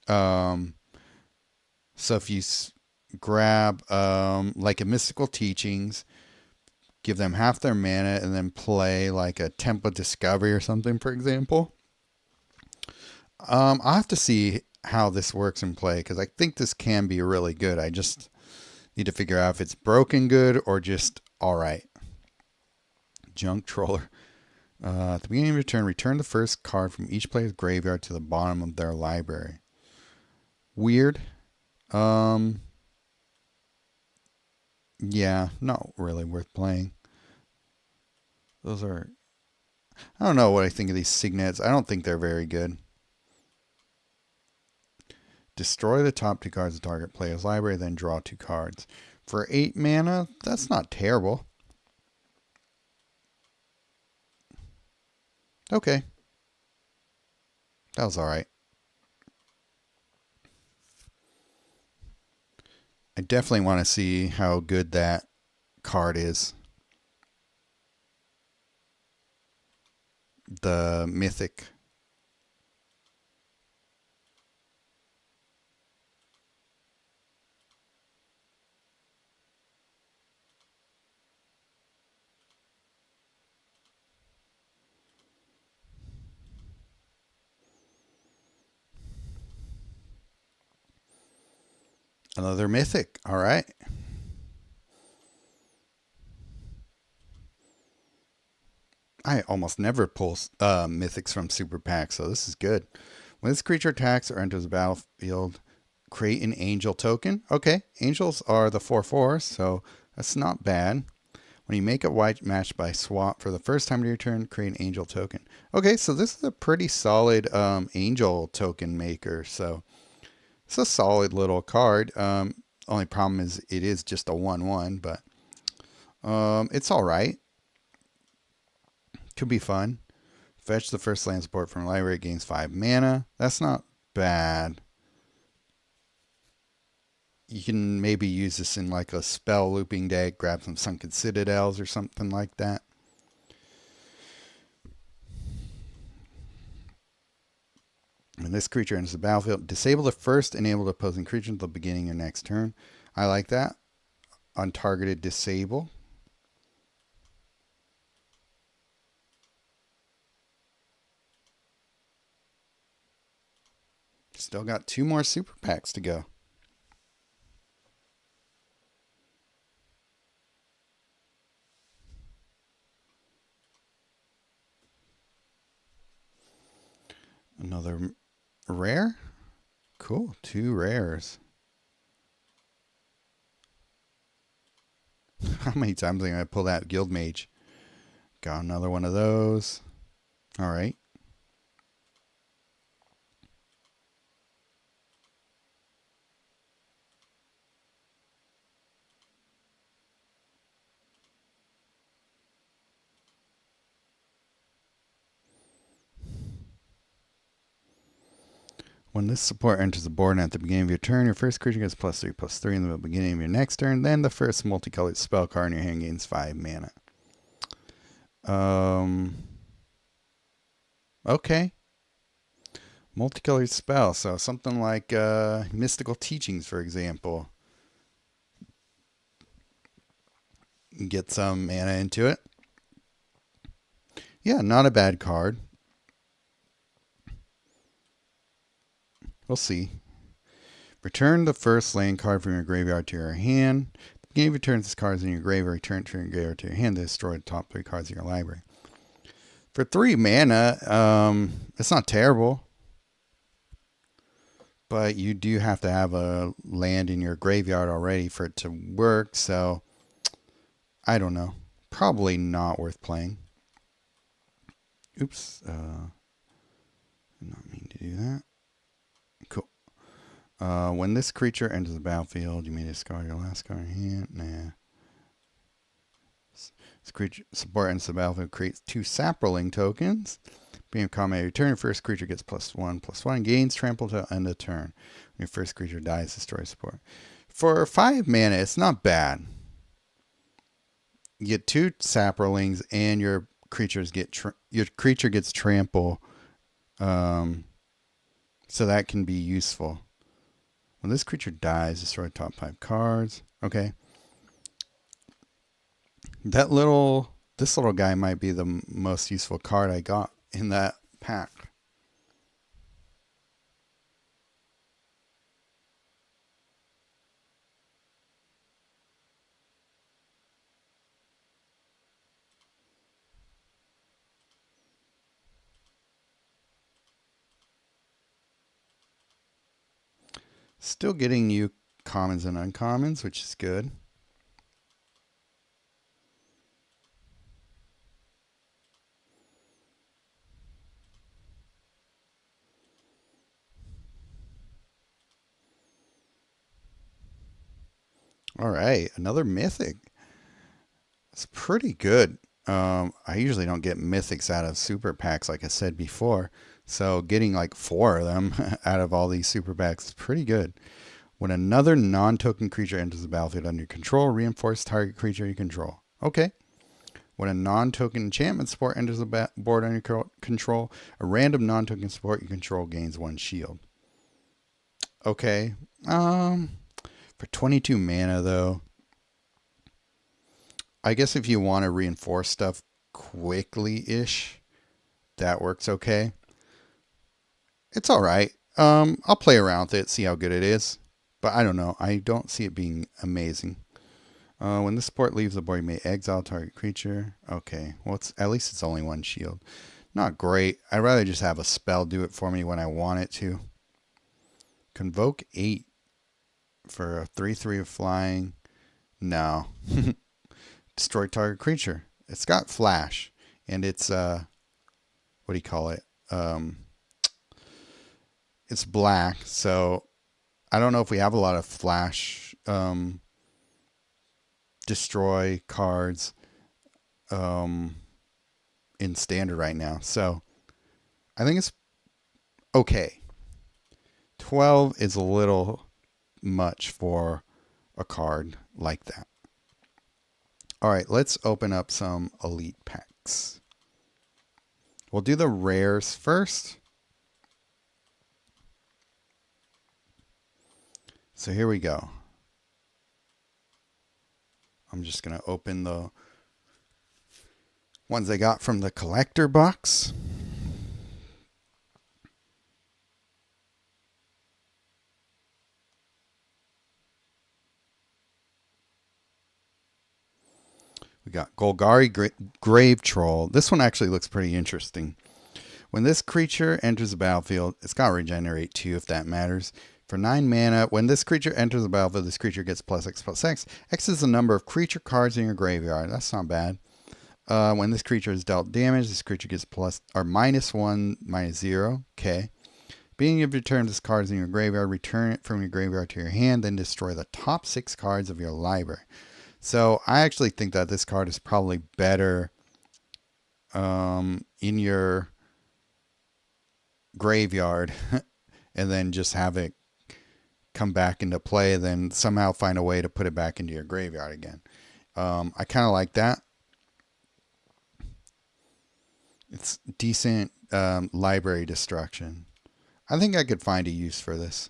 So if you grab like a Mystical Teachings, give them half their mana, and then play like a Temple Discovery or something, for example. I'll have to see how this works in play, because I think this can be really good. I just need to figure out if it's broken good or just alright. Junk Troller. At the beginning of your turn, return the first card from each player's graveyard to the bottom of their library. Weird. Yeah, not really worth playing. Those are... I don't know what I think of these signets. I don't think they're very good. Destroy the top 2 cards of the target player's library, then draw 2 cards. For 8 mana, that's not terrible. Okay. That was alright. I definitely want to see how good that card is. The Mythic. Another Mythic. All right. I almost never pull Mythics from Super Pack, so this is good. When this creature attacks or enters the battlefield, create an angel token. Okay, angels are the 4/4, so that's not bad. When you make a white match by swap for the first time of your turn, create an angel token. Okay, so this is a pretty solid angel token maker. So it's a solid little card. Only problem is it is just a 1/1, but it's all right. Could be fun. Fetch the first land support from library, gains 5 mana. That's not bad. You can maybe use this in like a spell looping deck, grab some Sunken Citadels or something like that. When this creature enters the battlefield, disable the first enabled opposing creature until the beginning of your next turn. I like that. Untargeted disable. Still got 2 more super packs to go. Another rare? Cool, 2 rares. How many times am I going to pull that Guild Mage? Got another one of those. All right. When this support enters the board and at the beginning of your turn, your first creature gets +3/+3 in the beginning of your next turn. Then the first multicolored spell card in your hand gains 5 mana. Okay. Multicolored spell. So something like Mystical Teachings, for example. Get some mana into it. Yeah, not a bad card. We'll see. Return the first land card from your graveyard to your hand. At the beginning of your turn, this card is in your graveyard. Return to your graveyard to your hand to destroy the top 3 cards in your library. For 3 mana, it's not terrible. But you do have to have a land in your graveyard already for it to work. So, I don't know. Probably not worth playing. Oops. Did not mean to do that. Cool. When this creature enters the battlefield, you may discard your last card in your hand. Nah. This creature support enters the battlefield, creates 2 Saproling tokens. Being a combat, your turn, your first creature gets +1/+1, gains trample till end of turn. When your first creature dies, destroy support. For 5 mana, it's not bad. You get 2 saprolings, and your creatures get your creature gets trample, so that can be useful. When this creature dies, destroy top 5 cards. Okay. This little guy might be the most useful card I got in that pack. Still getting new commons and uncommons, which is good. All right, another mythic. It's pretty good. I usually don't get mythics out of super packs, like I said before. So getting like 4 of them out of all these super packs is pretty good. When another non-token creature enters the battlefield under your control, reinforce target creature you control. Okay. When a non-token enchantment support enters the board under your control, a random non-token support you control gains 1 shield. Okay. For 22 mana though, I guess if you want to reinforce stuff quickly-ish, that works okay. It's all right. I'll play around with it, see how good it is. But I don't know. I don't see it being amazing. When the support leaves the board, you may exile target creature. Okay. Well, at least it's only 1 shield. Not great. I'd rather just have a spell do it for me when I want it to. Convoke 8 for a 3/3 of flying. No. Destroy target creature. It's got flash, and it's what do you call it? It's black, so I don't know if we have a lot of flash destroy cards in standard right now. So I think it's okay. 12 is a little much for a card like that. All right, let's open up some elite packs. We'll do the rares first. So here we go. I'm just going to open the ones I got from the collector box. We got Golgari Grave Troll. This one actually looks pretty interesting. When this creature enters the battlefield, it's got regenerate 2 if that matters. For 9 mana, when this creature enters the battlefield, this creature gets +X/+X. X is the number of creature cards in your graveyard. That's not bad. When this creature is dealt damage, this creature gets -1, -0. Okay. Beginning of your turn, this card is in your graveyard. Return it from your graveyard to your hand, then destroy the top 6 cards of your library. So I actually think that this card is probably better in your graveyard and then just have it come back into play, then somehow find a way to put it back into your graveyard again. I kind of like that. It's decent library destruction. I think I could find a use for this.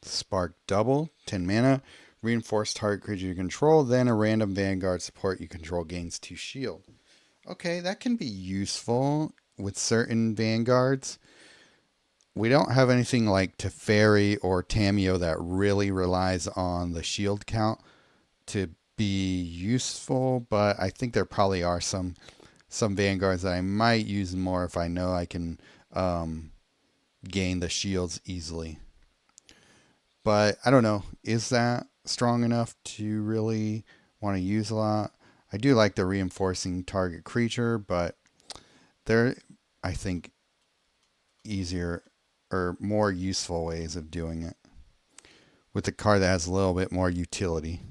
Spark Double, 10 mana. Reinforce target creature you control, then a random Vanguard support you control gains 2 shield. Okay, that can be useful with certain Vanguards. We don't have anything like Teferi or Tameo that really relies on the shield count to be useful, but I think there probably are some Vanguards that I might use more if I know I can gain the shields easily. But I don't know, is that strong enough to really want to use a lot? I do like the reinforcing target creature, but they're, I think, easier or more useful ways of doing it with a card that has a little bit more utility.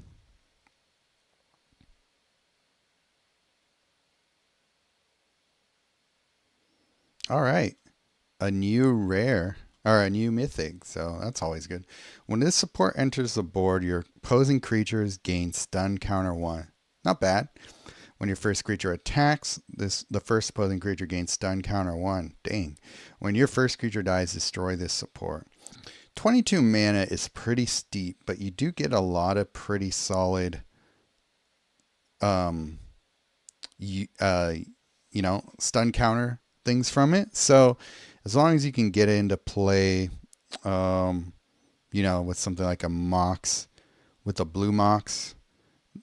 All right. A new rare, or a new mythic, so that's always good. When this support enters the board, your opposing creatures gain stun counter 1. Not bad. When your first creature attacks, the first opposing creature gains stun counter 1. Dang. When your first creature dies, destroy this support. 22 mana is pretty steep, but you do get a lot of pretty solid stun counter things from it. So as long as you can get it into play, with something like a Mox, with a blue Mox,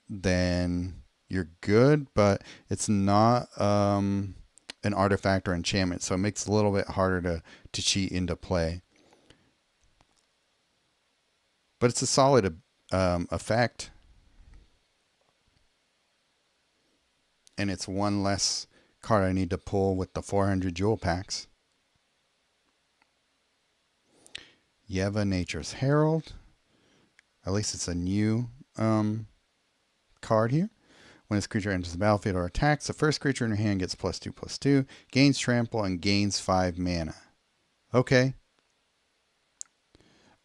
then you're good, but it's not an artifact or enchantment, so it makes it a little bit harder to cheat into play. But it's a solid effect. And it's one less card I need to pull with the 400 jewel packs. Yeva Nature's Herald. At least it's a new card here. When this creature enters the battlefield or attacks, the first creature in your hand gets +2/+2, gains trample, and gains 5 mana. Okay.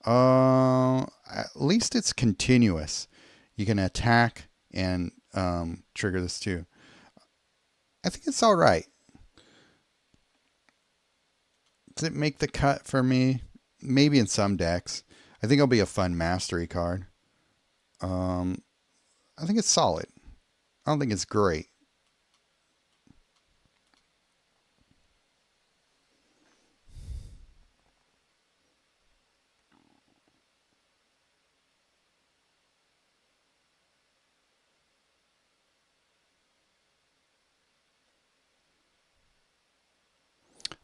At least it's continuous. You can attack and trigger this too. I think it's all right. Does it make the cut for me? Maybe in some decks. I think it'll be a fun mastery card. I think it's solid. I don't think it's great.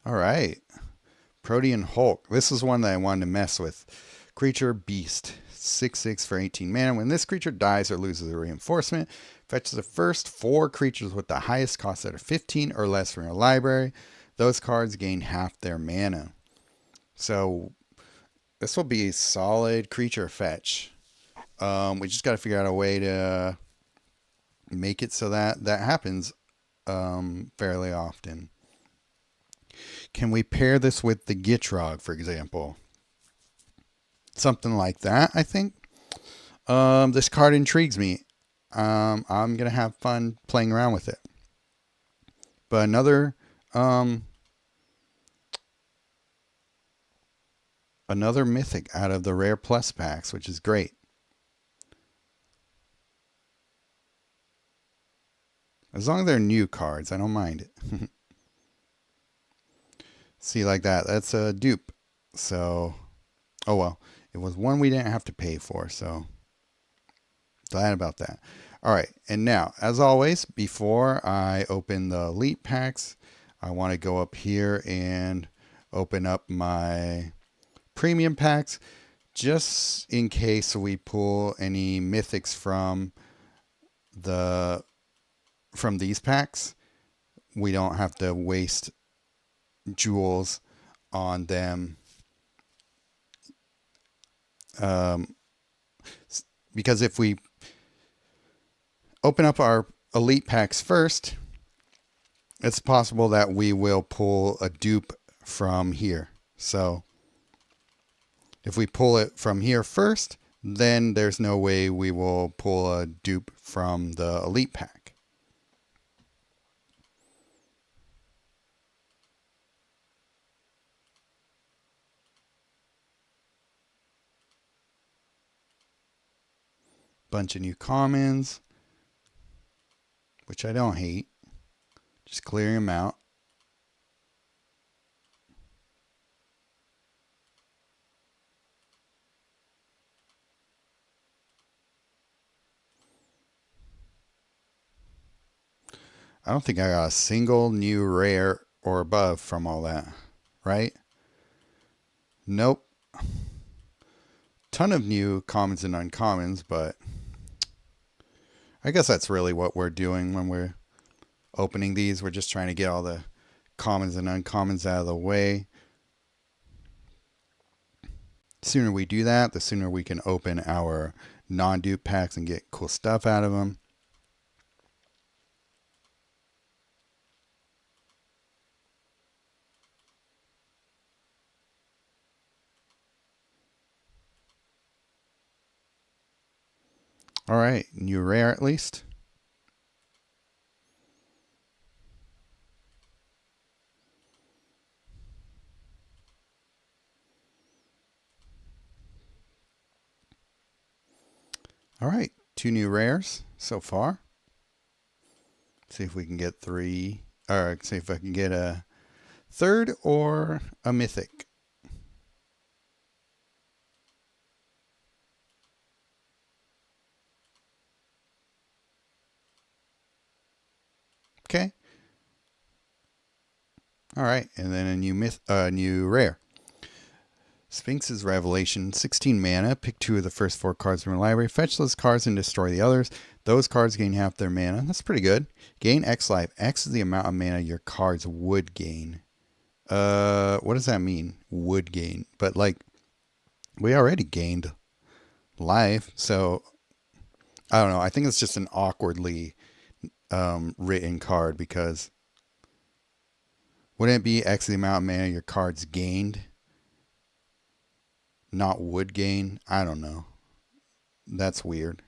All right. Protean Hulk. This is one that I wanted to mess with. Creature Beast. 6/6 for 18 mana. When this creature dies or loses a reinforcement, fetches the first 4 creatures with the highest cost that are 15 or less from your library. Those cards gain half their mana. So this will be a solid creature fetch. We just got to figure out a way to make it so that happens fairly often. Can we pair this with the Gitrog, for example? Something like that, I think. This card intrigues me. I'm going to have fun playing around with it. But another mythic out of the Rare Plus packs, which is great. As long as they're new cards, I don't mind it. See, like that. That's a dupe. So, oh well. It was one we didn't have to pay for, so glad about that. All right, and now, as always, before I open the Elite packs, I want to go up here and open up my Premium packs, just in case we pull any Mythics from these packs. We don't have to waste jewels on them. Because if we open up our Elite packs first, it's possible that we will pull a dupe from here. So if we pull it from here first, then there's no way we will pull a dupe from the Elite pack. Bunch of new commons, which I don't hate. Just clearing them out. I don't think I got a single new rare or above from all that, right? Nope. Ton of new commons and uncommons, but I guess that's really what we're doing when we're opening these. We're just trying to get all the commons and uncommons out of the way. The sooner we do that, the sooner we can open our non-dupe packs and get cool stuff out of them. All right, new rare at least. All right, 2 new rares so far. See if we can get 3, or see if I can get a third or a mythic. Okay. All right, and then a new rare. Sphinx's Revelation, 16 mana. Pick 2 of the first 4 cards from your library. Fetch those cards and destroy the others. Those cards gain half their mana. That's pretty good. Gain X life. X is the amount of mana your cards would gain. What does that mean? Would gain. But like, we already gained life, so I don't know. I think it's just an awkwardly written card, because wouldn't it be X the amount of mana your cards gained? Not would gain? I don't know. That's weird.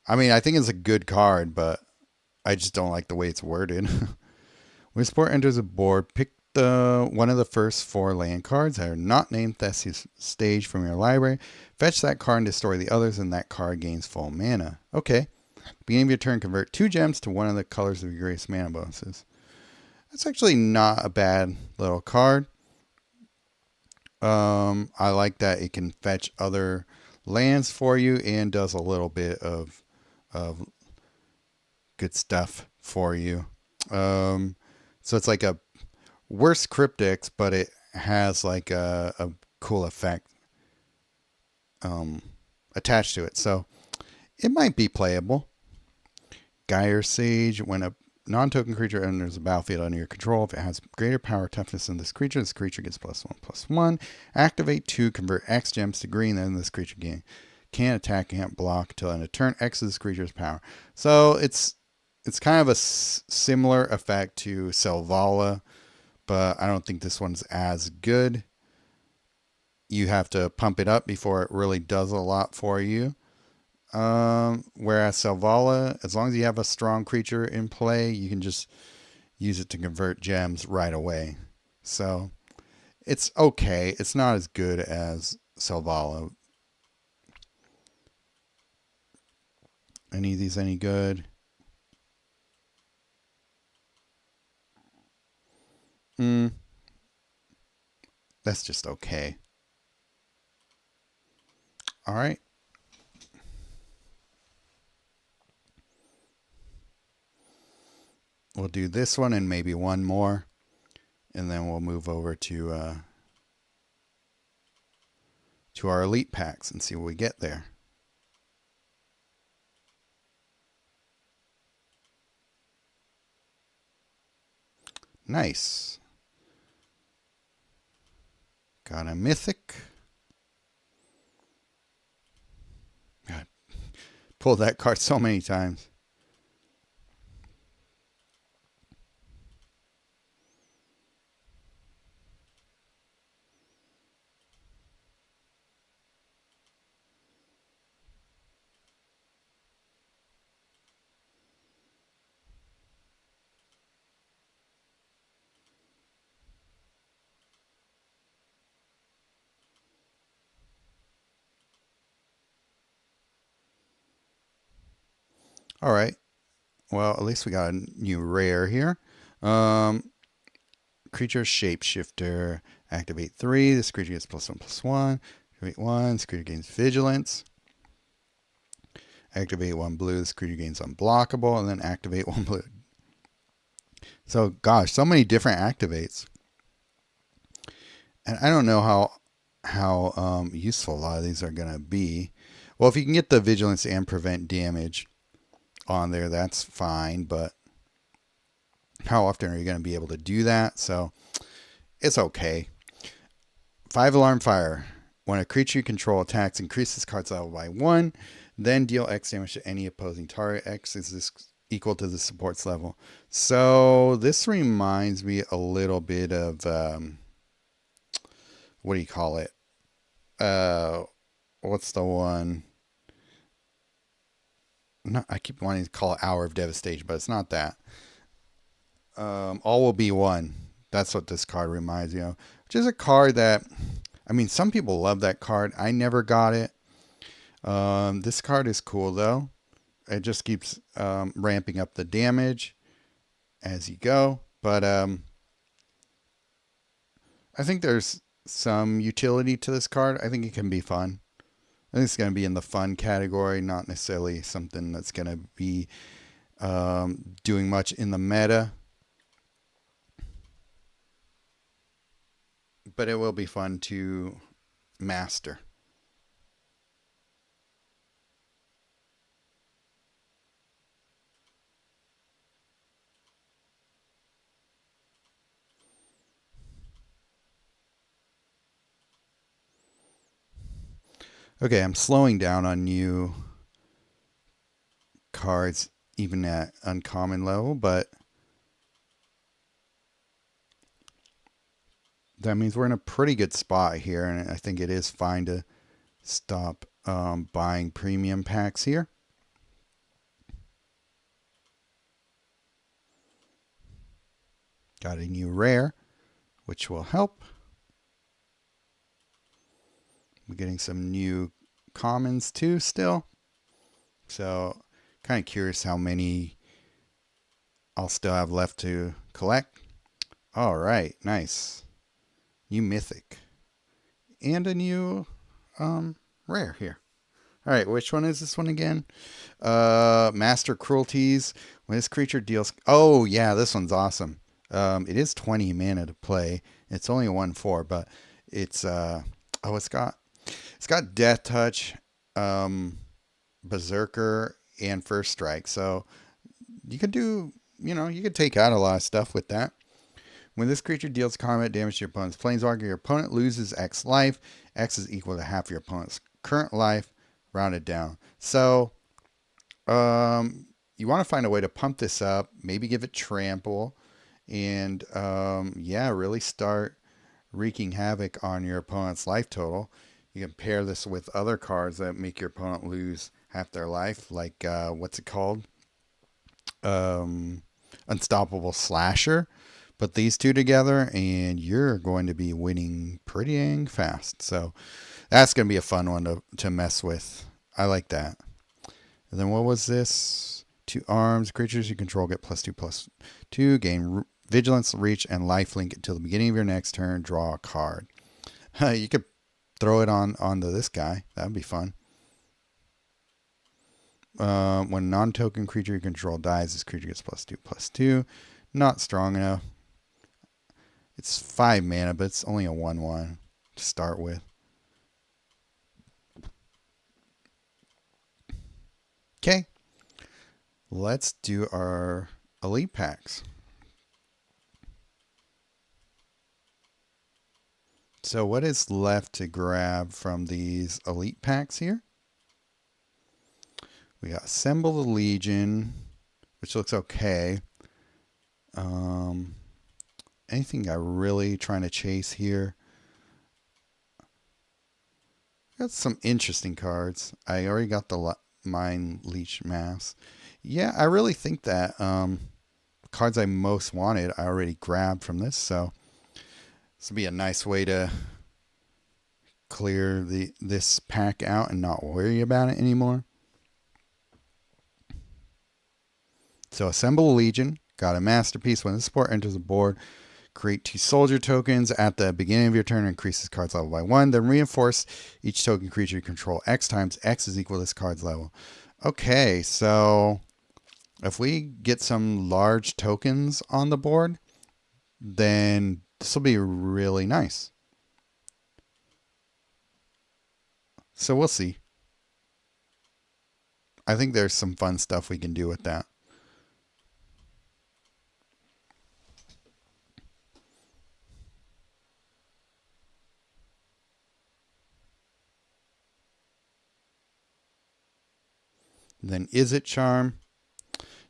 I mean, I think it's a good card, but I just don't like the way it's worded. When support enters a board, pick one of the first 4 land cards that are not named Thesis Stage from your library. Fetch that card and destroy the others, and that card gains full mana. Okay. Beginning of your turn, convert 2 gems to one of the colors of your greatest mana bonuses. That's actually not a bad little card. I like that it can fetch other lands for you and does a little bit of good stuff for you. So it's like a worse Cryptics, but it has like a cool effect attached to it. So it might be playable. Gyre Sage, when a non-token creature enters the battlefield under your control, if it has greater power toughness than this creature gets +1/+1. Activate 2, convert X gems to green, then this creature can't attack, can't block till end of turn. X is this creature's power. So it's kind of a similar effect to Selvala, but I don't think this one's as good. You have to pump it up before it really does a lot for you. Whereas Selvala, as long as you have a strong creature in play, you can just use it to convert gems right away. So it's okay. It's not as good as Selvala. Any of these any good? That's just okay. All right. We'll do this one and maybe one more, and then we'll move over to our elite packs and see what we get there. Nice. Got a Mythic. God, pulled that card so many times. All right. Well, at least we got a new rare here. Creature Shapeshifter. Activate 3. This creature gets +1/+1. Activate 1. This creature gains Vigilance. Activate 1 blue. This creature gains Unblockable. And then activate 1 blue. So, gosh, so many different activates. And I don't know how useful a lot of these are going to be. Well, if you can get the Vigilance and prevent damage on there, that's fine, but how often are you going to be able to do that? So it's okay. 5 Alarm Fire. When a creature you control attacks, increase this card's level by 1, then deal X damage to any opposing target. X is this equal to the support's level. So this reminds me a little bit of what do you call it? What's the one? No, I keep wanting to call it Hour of Devastation, but it's not that. All will be one. That's what this card reminds me of. Which is a card that, I mean, some people love that card. I never got it. This card is cool though. It just keeps ramping up the damage as you go. But I think there's some utility to this card. I think it can be fun. I think it's going to be in the fun category, not necessarily something that's going to be doing much in the meta. But it will be fun to master. Okay, I'm slowing down on new cards even at uncommon level, but that means we're in a pretty good spot here, and I think it is fine to stop buying premium packs here. Got a new rare, which will help. We're getting some new commons too still. So kind of curious how many I'll still have left to collect. All right, nice. New Mythic. And a new rare here. All right, which one is this one again? Master Cruelties. When this creature deals... Oh, yeah, this one's awesome. It is 20 mana to play. It's only a 1/4, but it's... It's got Death Touch, Berserker, and First Strike. So you could do... you could take out a lot of stuff with that. When this creature deals combat damage to your opponent's Planeswalker, your opponent loses X life. X is equal to half your opponent's current life, rounded down. So, you want to find a way to pump this up, maybe give it trample, and, yeah, really start wreaking havoc on your opponent's life total. You can pair this with other cards that make your opponent lose half their life, like, what's it called? Unstoppable Slasher. Put these two together and you're going to be winning pretty dang fast. So that's going to be a fun one to mess with. I like that. And then what was this? 2 arms. Creatures you control get +2/+2. Gain vigilance, reach, and lifelink until the beginning of your next turn. Draw a card. You could throw it onto this guy. That would be fun. When a non-token creature you control dies, this creature gets +2/+2. Not strong enough. It's 5 mana, but it's only a 1/1 to start with. Okay. Let's do our elite packs. So what is left to grab from these elite packs here? We got Assemble the Legion, which looks okay. Anything I'm really trying to chase here? Got some interesting cards. I already got the Mind Leech Mass. Yeah, I really think that cards I most wanted I already grabbed from this, so this will be a nice way to clear this pack out and not worry about it anymore. So Assemble a Legion. Got a Masterpiece. When the support enters the board, create 2 soldier tokens at the beginning of your turn, increase this card's level by 1. Then reinforce each token creature you control X times X is equal to this card's level. Okay, so if we get some large tokens on the board, then this will be really nice. So we'll see. I think there's some fun stuff we can do with that. And then Is It Charm.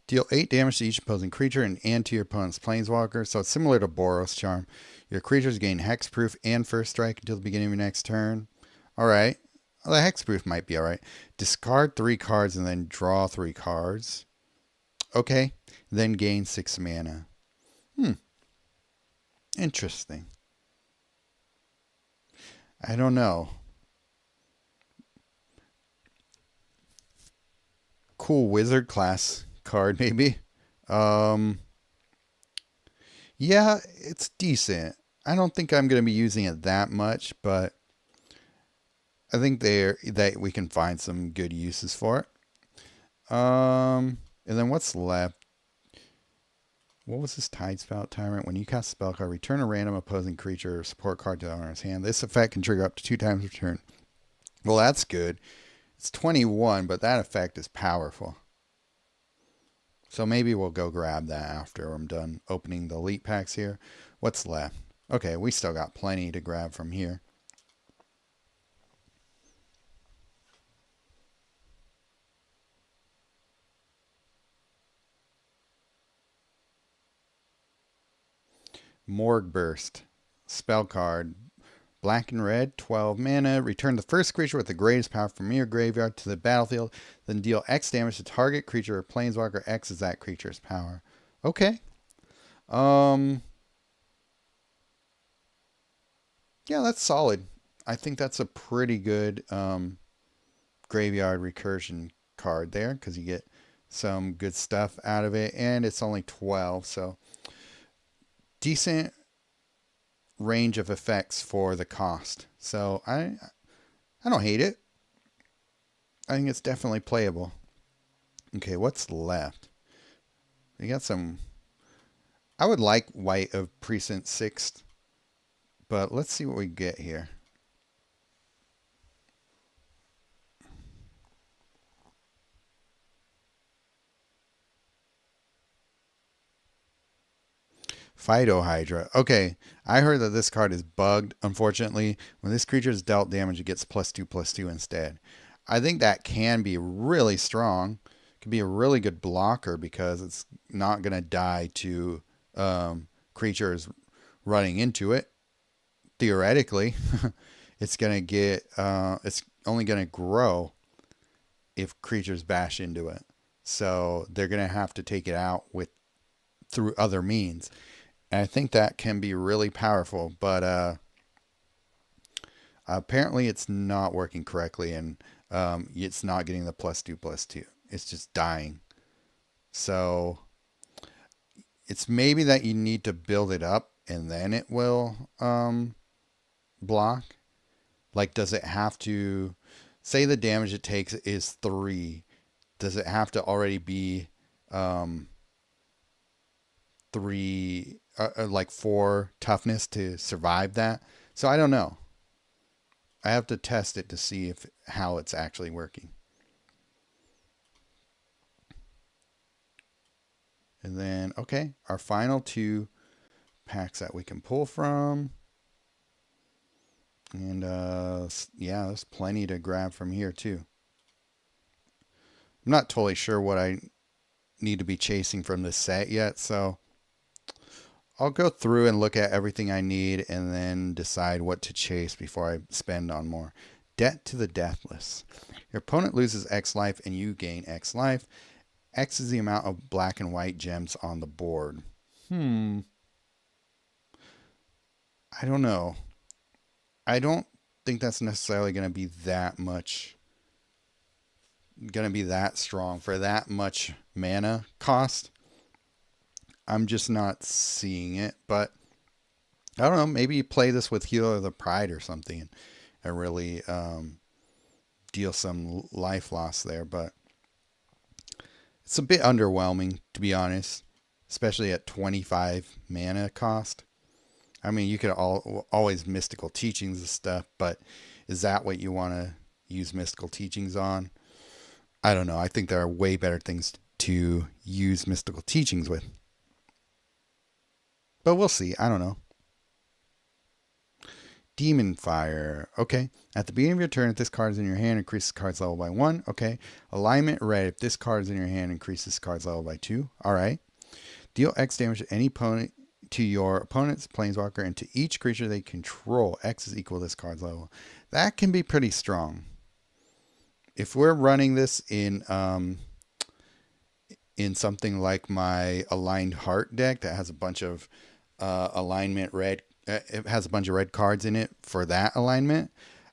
Deal 8 damage to each opposing creature and to your opponent's Planeswalker. So it's similar to Boros Charm. Your creatures gain Hexproof and First Strike until the beginning of your next turn. Alright. Well, the Hexproof might be alright. Discard 3 cards and then draw 3 cards. Okay. Then gain 6 mana. Interesting. I don't know. Cool wizard class card, maybe. Yeah, it's decent. I don't think I'm going to be using it that much, but I think that we can find some good uses for it. And then what's left? What was this Tidespout Tyrant? When you cast a spell card, return a random opposing creature or support card to the owner's hand. This effect can trigger up to 2 times per turn. Well, that's good. It's 21, but that effect is powerful. So maybe we'll go grab that after I'm done opening the elite packs here. What's left? Okay, we still got plenty to grab from here. Morgue Burst. Spell card. Black and red, 12 mana. Return the first creature with the greatest power from your graveyard to the battlefield. Then deal X damage to target creature or planeswalker. X is that creature's power. Okay. Yeah, that's solid. I think that's a pretty good graveyard recursion card there because you get some good stuff out of it. And it's only 12, so decent range of effects for the cost. So I don't hate it. I think it's definitely playable. Okay, what's left? We got some. I would like White of Precinct 6, but let's see what we get here. Phytohydra. Okay, I heard that this card is bugged, unfortunately. When this creature is dealt damage, it gets +2/+2 instead. I think that can be really strong. It can be a really good blocker because it's not going to die to creatures running into it. Theoretically, it's going to get, it's only going to grow if creatures bash into it. So they're going to have to take it out through other means. And I think that can be really powerful, but apparently it's not working correctly, and it's not getting the +2/+2. It's just dying. So it's maybe that you need to build it up, and then it will block. Like, does it have to, say the damage it takes is 3, does it have to already be 3, like 4 toughness to survive that? So I don't know. I have to test it to see how it's actually working. And then, okay, our final 2 packs that we can pull from. And yeah, there's plenty to grab from here too. I'm not totally sure what I need to be chasing from this set yet, so I'll go through and look at everything I need and then decide what to chase before I spend on more. Debt to the Deathless. Your opponent loses X life and you gain X life. X is the amount of black and white gems on the board. I don't know. I don't think that's necessarily going to be that much, going to be that strong for that much mana cost. I'm just not seeing it, but I don't know. Maybe you play this with Healer of the Pride or something and really deal some life loss there, but it's a bit underwhelming, to be honest, especially at 25 mana cost. I mean, you could always Mystical Teachings and stuff, but is that what you want to use Mystical Teachings on? I don't know. I think there are way better things to use Mystical Teachings with. But we'll see. I don't know. Demon Fire. Okay. At the beginning of your turn, if this card is in your hand, increase the card's level by 1. Okay. Alignment Red. If this card is in your hand, increases the card's level by 2. All right. Deal X damage to any opponent, to your opponent's Planeswalker, and to each creature they control. X is equal to this card's level. That can be pretty strong. If we're running this in something like my Aligned Heart deck that has a bunch of alignment red, it has a bunch of red cards in it for that alignment,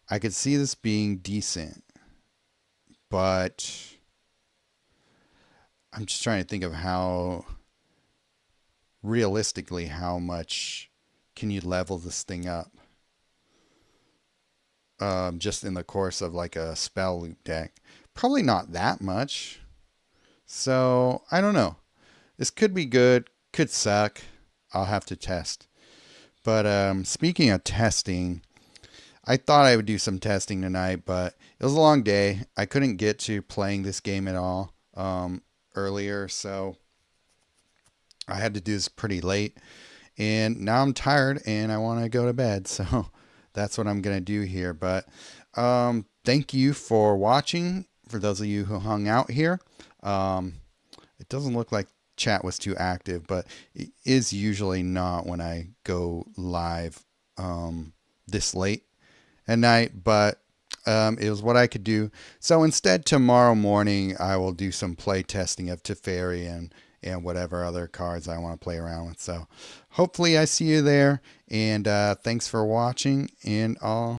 I could see this being decent. But I'm just trying to think of how realistically how much can you level this thing up just in the course of like a spell loop deck. Probably not that much. So I don't know. This could be good, could suck. I'll have to test. But speaking of testing, I thought I would do some testing tonight, but it was a long day. I couldn't get to playing this game at all earlier, so I had to do this pretty late. And now I'm tired and I want to go to bed, so that's what I'm going to do here. But thank you for watching, for those of you who hung out here. It doesn't look like chat was too active, but it is usually not when I go live this late at night, but it was what I could do. So instead, tomorrow morning, I will do some play testing of Teferi and whatever other cards I want to play around with. So hopefully I see you there, and thanks for watching, and I'll